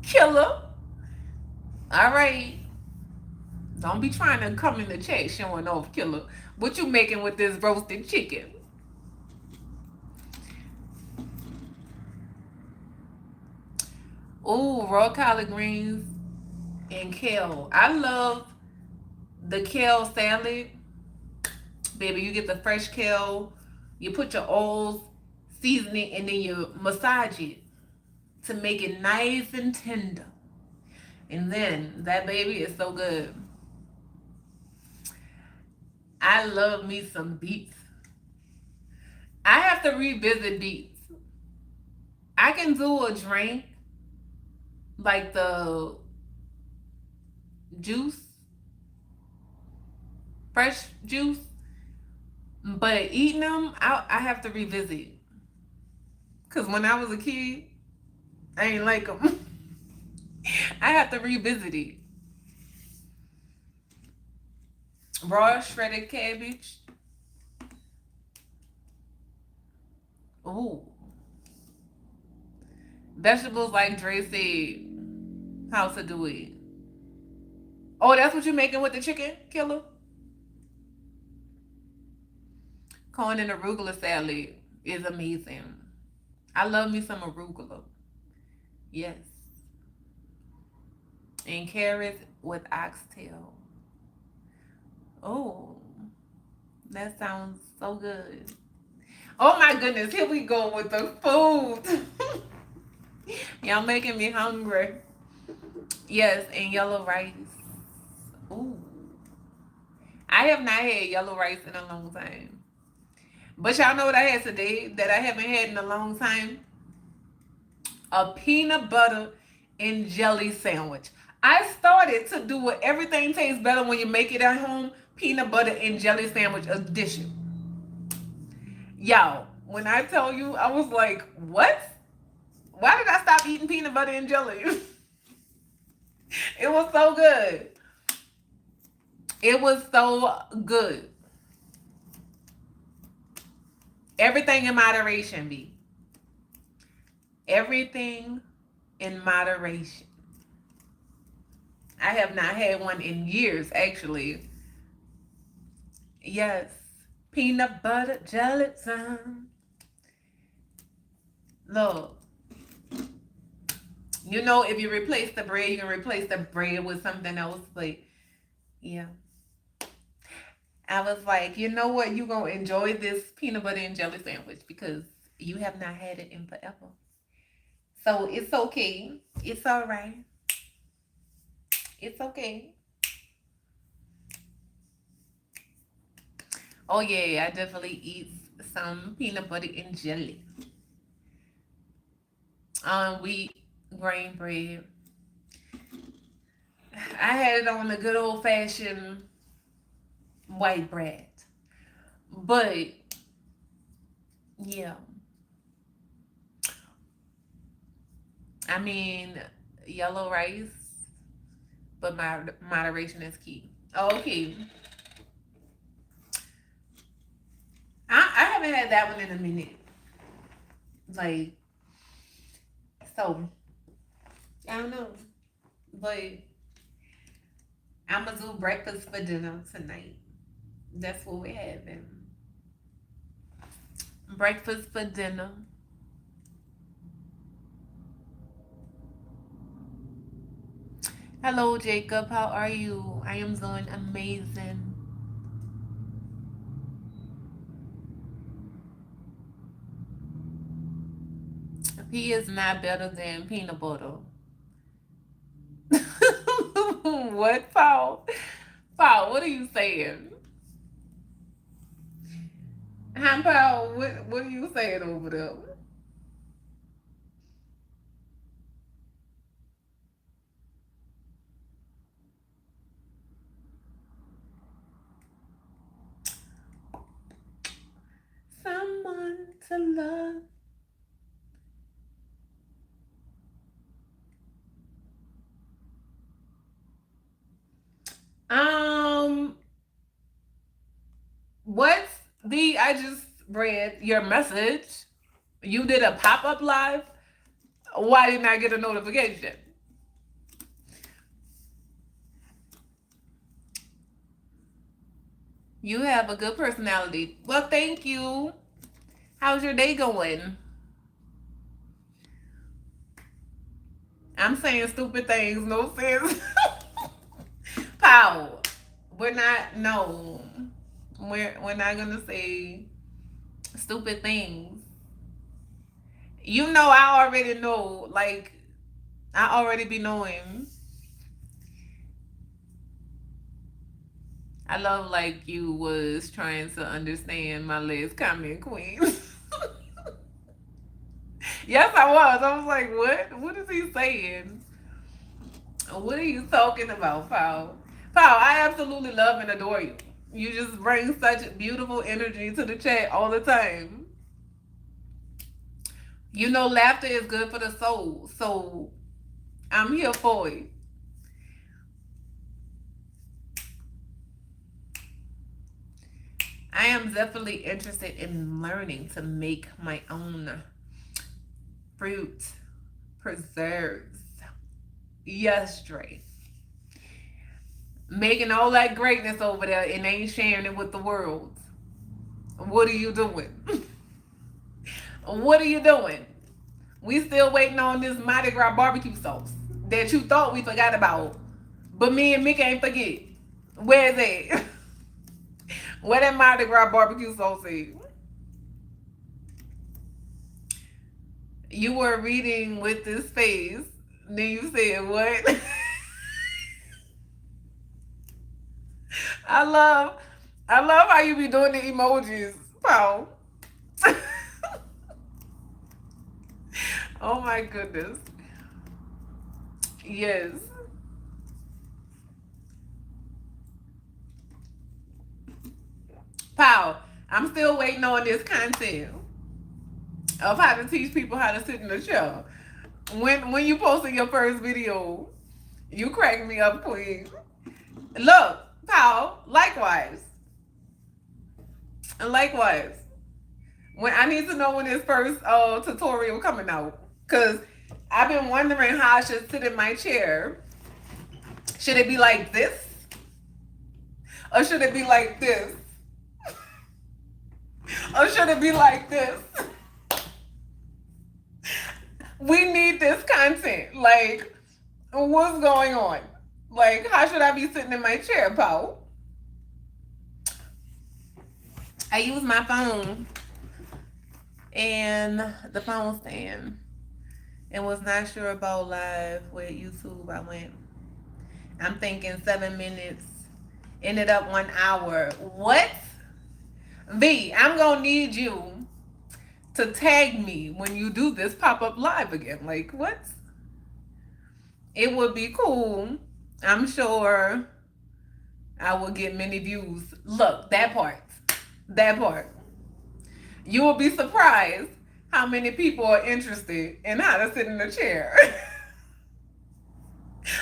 Killer. All right. Don't be trying to come in the chat showing off, killer. What you making with this roasted chicken? Ooh, raw collard greens and kale. I love the kale salad. Baby, you get the fresh kale, you put your oils, season it, and then you massage it to make it nice and tender. And then that baby is so good. I love me some beets. I have to revisit beets. I can do a drink like the juice, fresh juice, but eating them, I have to revisit. Because when I was a kid, I ain't like them. I have to revisit it. Raw shredded cabbage. Ooh. Vegetables like Dre said, how to do it. Oh, that's what you're making with the chicken, killer? Corn and arugula salad is amazing. I love me some arugula. Yes. And carrots with oxtail. Oh, that sounds so good. Oh my goodness, here we go with the food. Y'all making me hungry. Yes, and yellow rice. Ooh. I have not had yellow rice in a long time. But y'all know what I had today that I haven't had in a long time? A peanut butter and jelly sandwich. I started to do what everything tastes better when you make it at home, peanut butter and jelly sandwich edition. Y'all, when I tell you, I was like, what? Why did I stop eating peanut butter and jelly? It was so good. It was so good. Everything in moderation, B. Everything in moderation. I have not had one in years, actually. Yes. Peanut butter jelly time. Look. You know, if you replace the bread, you can replace the bread with something else. Like, yeah. I was like, you know what? You're going to enjoy this peanut butter and jelly sandwich because you have not had it in forever. So it's okay. It's all right. It's okay. Oh, yeah. I definitely eat some peanut butter and jelly. Wheat grain bread. I had it on the good old fashioned white bread. But yeah. I mean, yellow rice, but my moderation is key. Okay. I haven't had that one in a minute. Like, so, I don't know. But I'm going to do breakfast for dinner tonight. That's what we're having. Breakfast for dinner. Hello, Jacob. How are you? I am doing amazing. He is not better than peanut butter. What, Paul? Paul, what are you saying? Hi, Paul. What are you saying over there? Someone to love. What's I just read your message. You did a pop-up live. Why didn't I get a notification? You have a good personality. Well, thank you. How's your day going? I'm saying stupid things, no sense. Pow. We're not, no. We're not gonna say stupid things. You know, I already know. Like, I already be knowing. I love like you was trying to understand my last comment, Queen. Yes, I was. I was like, what? What is he saying? What are you talking about, Paul? Paul, I absolutely love and adore you. You just bring such beautiful energy to the chat all the time. You know, laughter is good for the soul. So I'm here for it. I am definitely interested in learning to make my own fruit preserves. Yes, Dre. Making all that greatness over there and ain't sharing it with the world. What are you doing? What are you doing? We still waiting on this Mardi Gras barbecue sauce that you thought we forgot about. But me and Mick ain't forget. Where is it? Where that Mardi Gras barbecue sauce is? You were reading with this face. Then you said what? I love I love how you be doing the emojis, Paul. Oh my goodness. Yes. Paul, I'm still waiting on this content of how to teach people how to sit in the chair. When you posted your first video, you cracked me up, queen. Look, Paul, likewise. And likewise. When I need to know when this first tutorial coming out. Cause I've been wondering how I should sit in my chair. Should it be like this? Or should it be like this? Or should it be like this? We need this content. Like, what's going on? Like, how should I be sitting in my chair, Paul? I use my phone and the phone stand and was not sure about live with YouTube. I'm thinking 7 minutes, ended up 1 hour. What? V, I'm gonna need you to tag me when you do this pop-up live again. Like, what? It would be cool. I'm sure I will get many views. Look, that part. That part. You will be surprised how many people are interested in how to sit in a chair.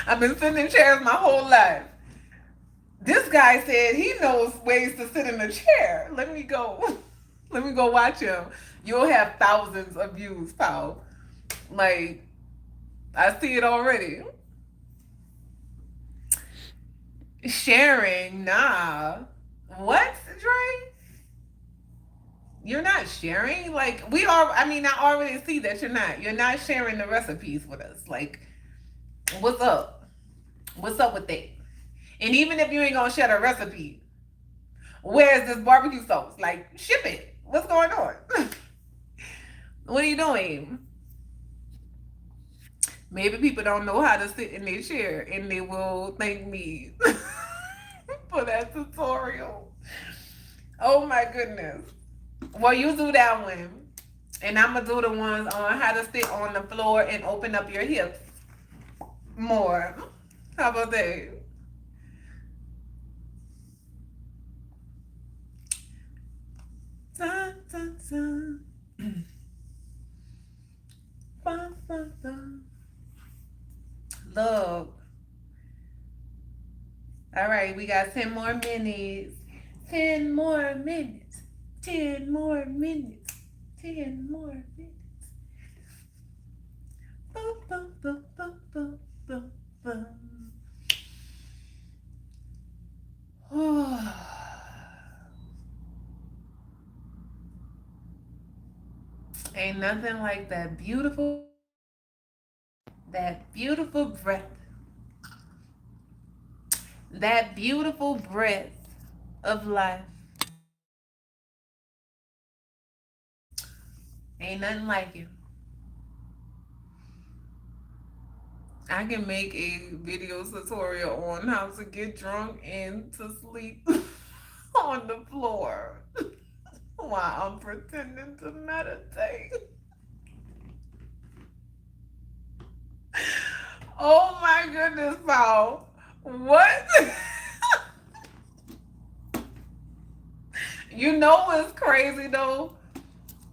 I've been sitting in chairs my whole life. This guy said he knows ways to sit in a chair. Let me go. Let me go watch him. You'll have thousands of views, Paul. Like, I see it already. Sharing, nah. What, Dre? You're not sharing? Like, I already see that you're not. You're not sharing the recipes with us. Like, what's up? What's up with that? And even if you ain't gonna share the recipe, where's this barbecue sauce? Like, ship it. What's going on? What are you doing? Maybe people don't know how to sit in their chair and they will thank me for that tutorial. Oh my goodness. Well, you do that one. And I'm going to do the ones on how to sit on the floor and open up your hips more. How about that? Dun, dun, dun. Bum, bum, bum. Look. All right, we got 10 more minutes. 10 more minutes. 10 more minutes. 10 more minutes. Boom, boom, boom, boom, boom, boom, boom. Ain't nothing like that beautiful breath, that beautiful breath of life. Ain't nothing like it. I can make a video tutorial on how to get drunk and to sleep on the floor while I'm pretending to meditate. Oh my goodness, Paul. What? You know what's crazy though?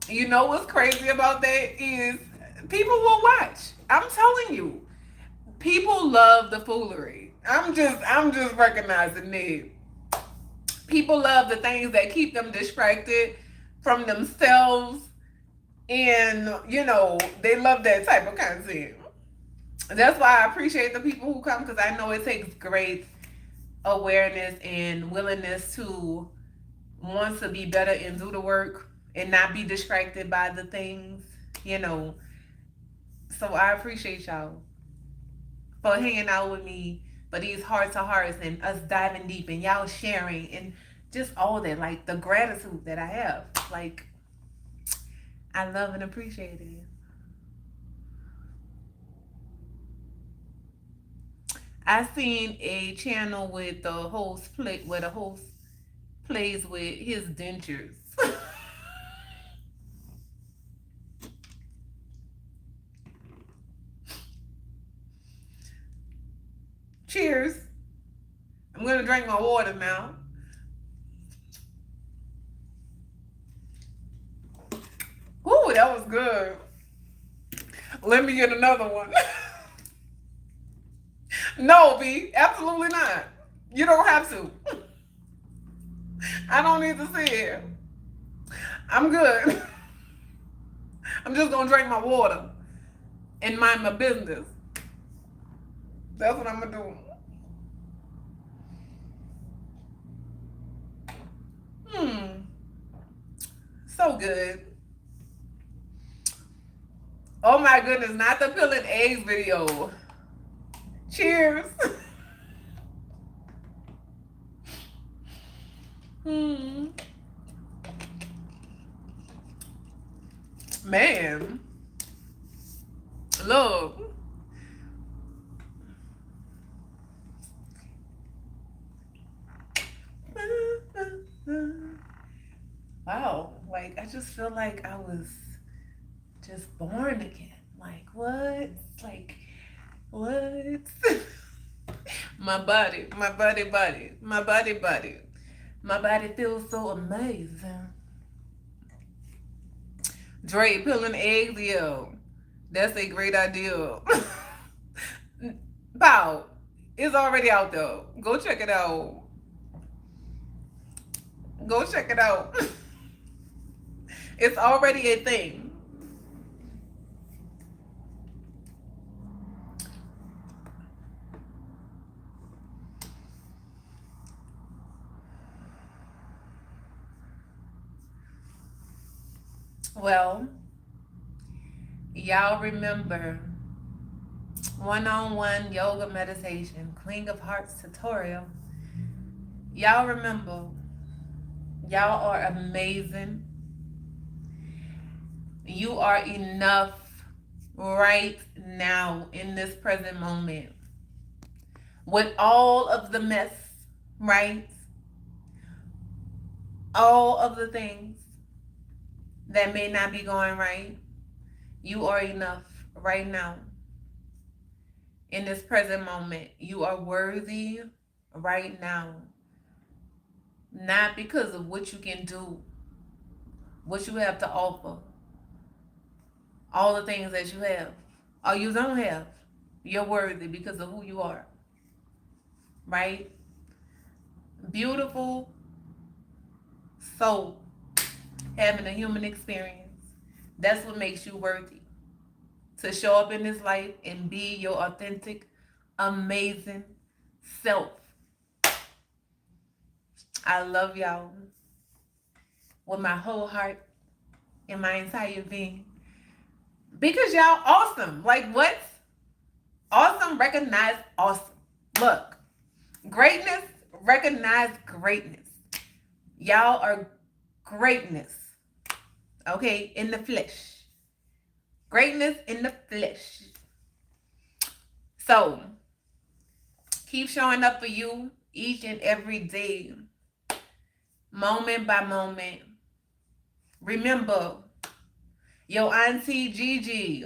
You know what's crazy about that is people will watch. I'm telling you. People love the foolery. I'm just recognizing it. People love the things that keep them distracted from themselves, and they love that type of content. That's why I appreciate the people who come, because I know it takes great awareness and willingness to want to be better and do the work and not be distracted by the things, you know. So I appreciate y'all for hanging out with me, for these heart to hearts and us diving deep and y'all sharing and just all that, like the gratitude that I have. Like, I love and appreciate it. I seen a channel with the host play where the host plays with his dentures. Cheers. I'm gonna drink my water now. Ooh, that was good. Let me get another one. No, B, absolutely not. You don't have to. I don't need to see it. I'm good. I'm just gonna drink my water and mind my business. That's what I'm gonna do. Hmm. So good. Oh my goodness, not the peeling eggs video. Cheers. Hmm. Man. Look. Wow. Like, I just feel like I was just born again. Like, what? Like, what? My body. My body feels so amazing. Dre peeling eggs, yo. That's a great idea. Pow. It's already out there. Go check it out. Go check it out. It's already a thing. Well, y'all remember one-on-one yoga meditation, Queen of Hearts tutorial. Y'all remember, y'all are amazing. You are enough right now in this present moment. With all of the mess, right? All of the things that may not be going right, you are enough right now in this present moment. You are worthy right now. Not because of what you can do, what you have to offer, all the things that you have, or you don't have. You're worthy because of who you are, right? Beautiful soul having a human experience. That's what makes you worthy to show up in this life and be your authentic, amazing self. I love y'all with my whole heart and my entire being. Because y'all awesome. Like what? Awesome, recognize awesome. Look, greatness, recognize greatness. Y'all are greatness. Okay, in the flesh. Greatness in the flesh. So, keep showing up for you each and every day, moment by moment. Remember, your auntie Gigi,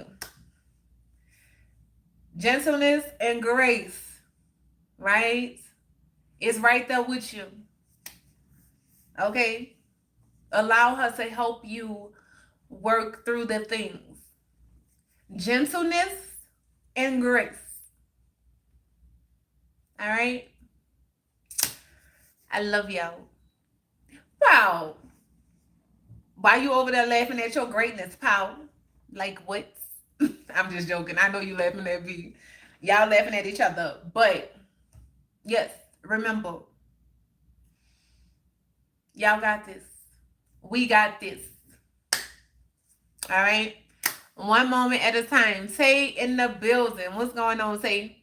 gentleness and grace, right? Is right there with you. Okay? Allow her to help you work through the things. Gentleness and grace. All right? I love y'all. Wow. Why you over there laughing at your greatness, pal? Like what? I'm just joking. I know you laughing at me. Y'all laughing at each other. But yes, remember, y'all got this. We got this. All right? One moment at a time. Tay in the building. What's going on, Tay?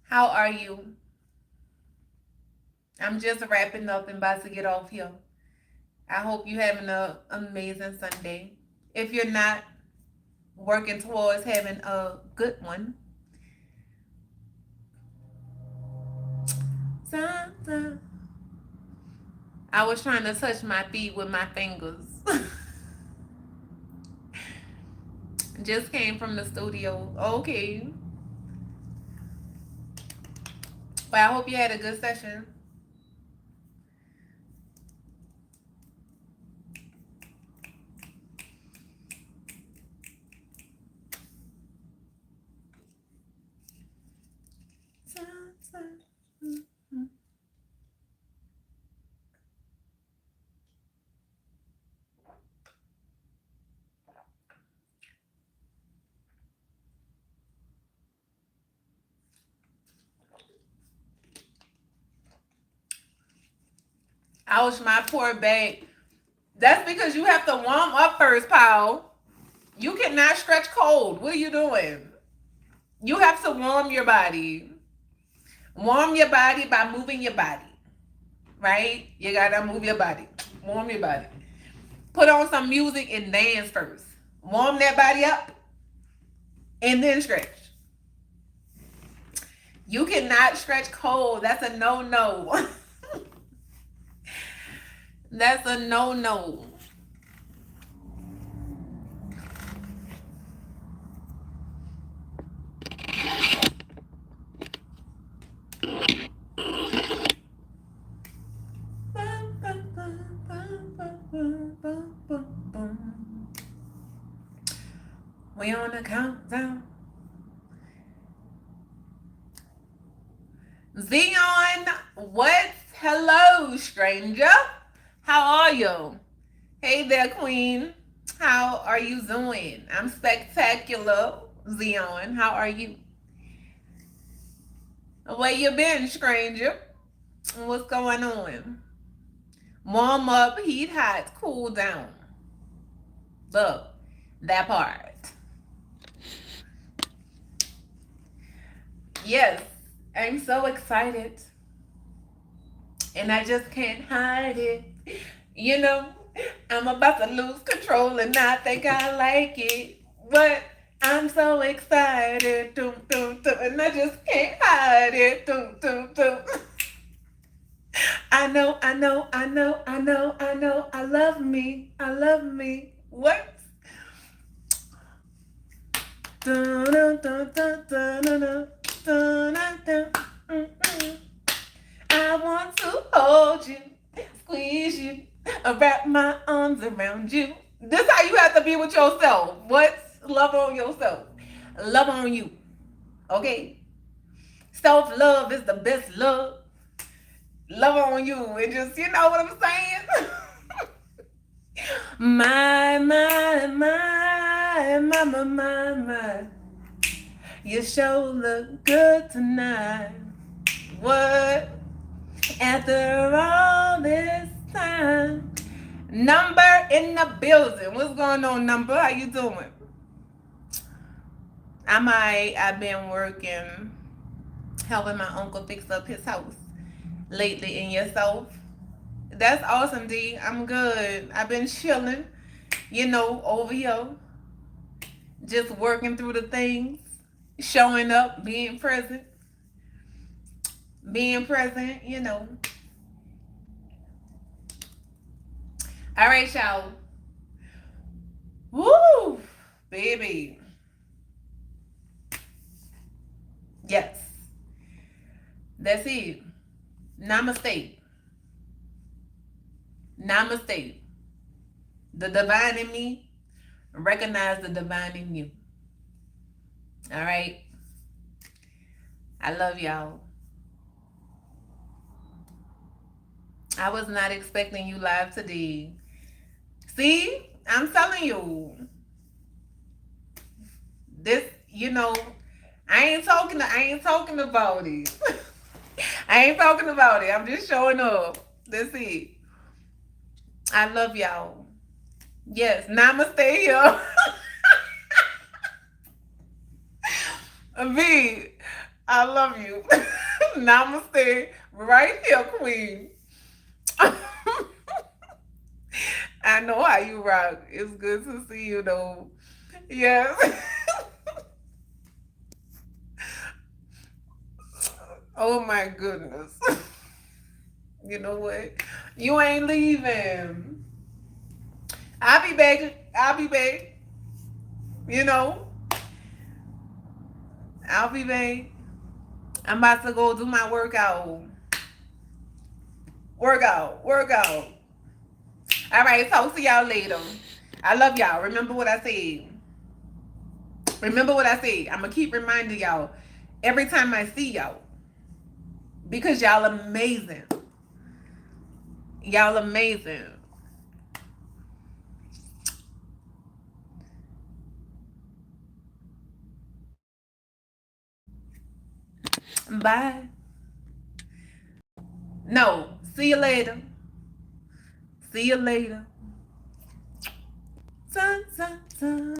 How are you? I'm just wrapping up and about to get off here. I hope you're having an amazing Sunday. If you're not, working towards having a good one. I was trying to touch my feet with my fingers. Just came from the studio. Okay. Well, I hope you had a good session. Ouch, my poor back. That's because you have to warm up first, pal. You cannot stretch cold. What are you doing? You have to warm your body. Warm your body by moving your body. Right? You gotta move your body. Warm your body. Put on some music and dance first. Warm that body up and then stretch. You cannot stretch cold. That's a no-no. That's a no-no. We on the countdown. Zion, what? Hello, stranger. How are you? Hey there, queen. How are you doing? I'm spectacular, Zion. How are you? Where you been, stranger? What's going on? Warm up, heat hot, cool down. Look, that part. Yes, I'm so excited. And I just can't hide it. You know, I'm about to lose control and I think I like it. But I'm so excited. Doom, doom, doom, and I just can't hide it. Doom, doom, doom. I know, I know, I know, I know, I know. I love me. I love me. What? Dun, dun, dun, dun, dun, dun, dun, dun, dun, dun. I want to hold you, squeeze you, wrap my arms around you. This is how you have to be with yourself. What? Love on yourself. Love on you. Okay? Self-love is the best love. Love on you. And just, you know what I'm saying? My. You sure look good tonight. What? After all this time, Number in the building. What's going on, Number? How you doing? I've been working, helping my uncle fix up his house lately. And yourself? That's awesome, D. I'm good. I've been chilling, over here, just working through the things, showing up, being present. All right, y'all. Woo, baby. Yes, that's it. Namaste. Namaste. The divine in me, recognize the divine in you. All right. I love y'all. I was not expecting you live today. See, I'm telling you, this, I ain't talking about it. I ain't talking about it. I'm just showing up. That's it. I love y'all. Yes, namaste here. V, I love you. Namaste right here, queen. I know how you rock. It's good to see you, though. Yes. Oh my goodness. You know what? You ain't leaving. I'll be back. I'll be back. I'll be back. I'm about to go do my workout. Workout. All right, talk to y'all later. I love y'all. Remember what I said. I'm going to keep reminding y'all every time I see y'all. Because y'all amazing. Y'all amazing. Bye. No, see you later. See you later. Sun, sun, sun.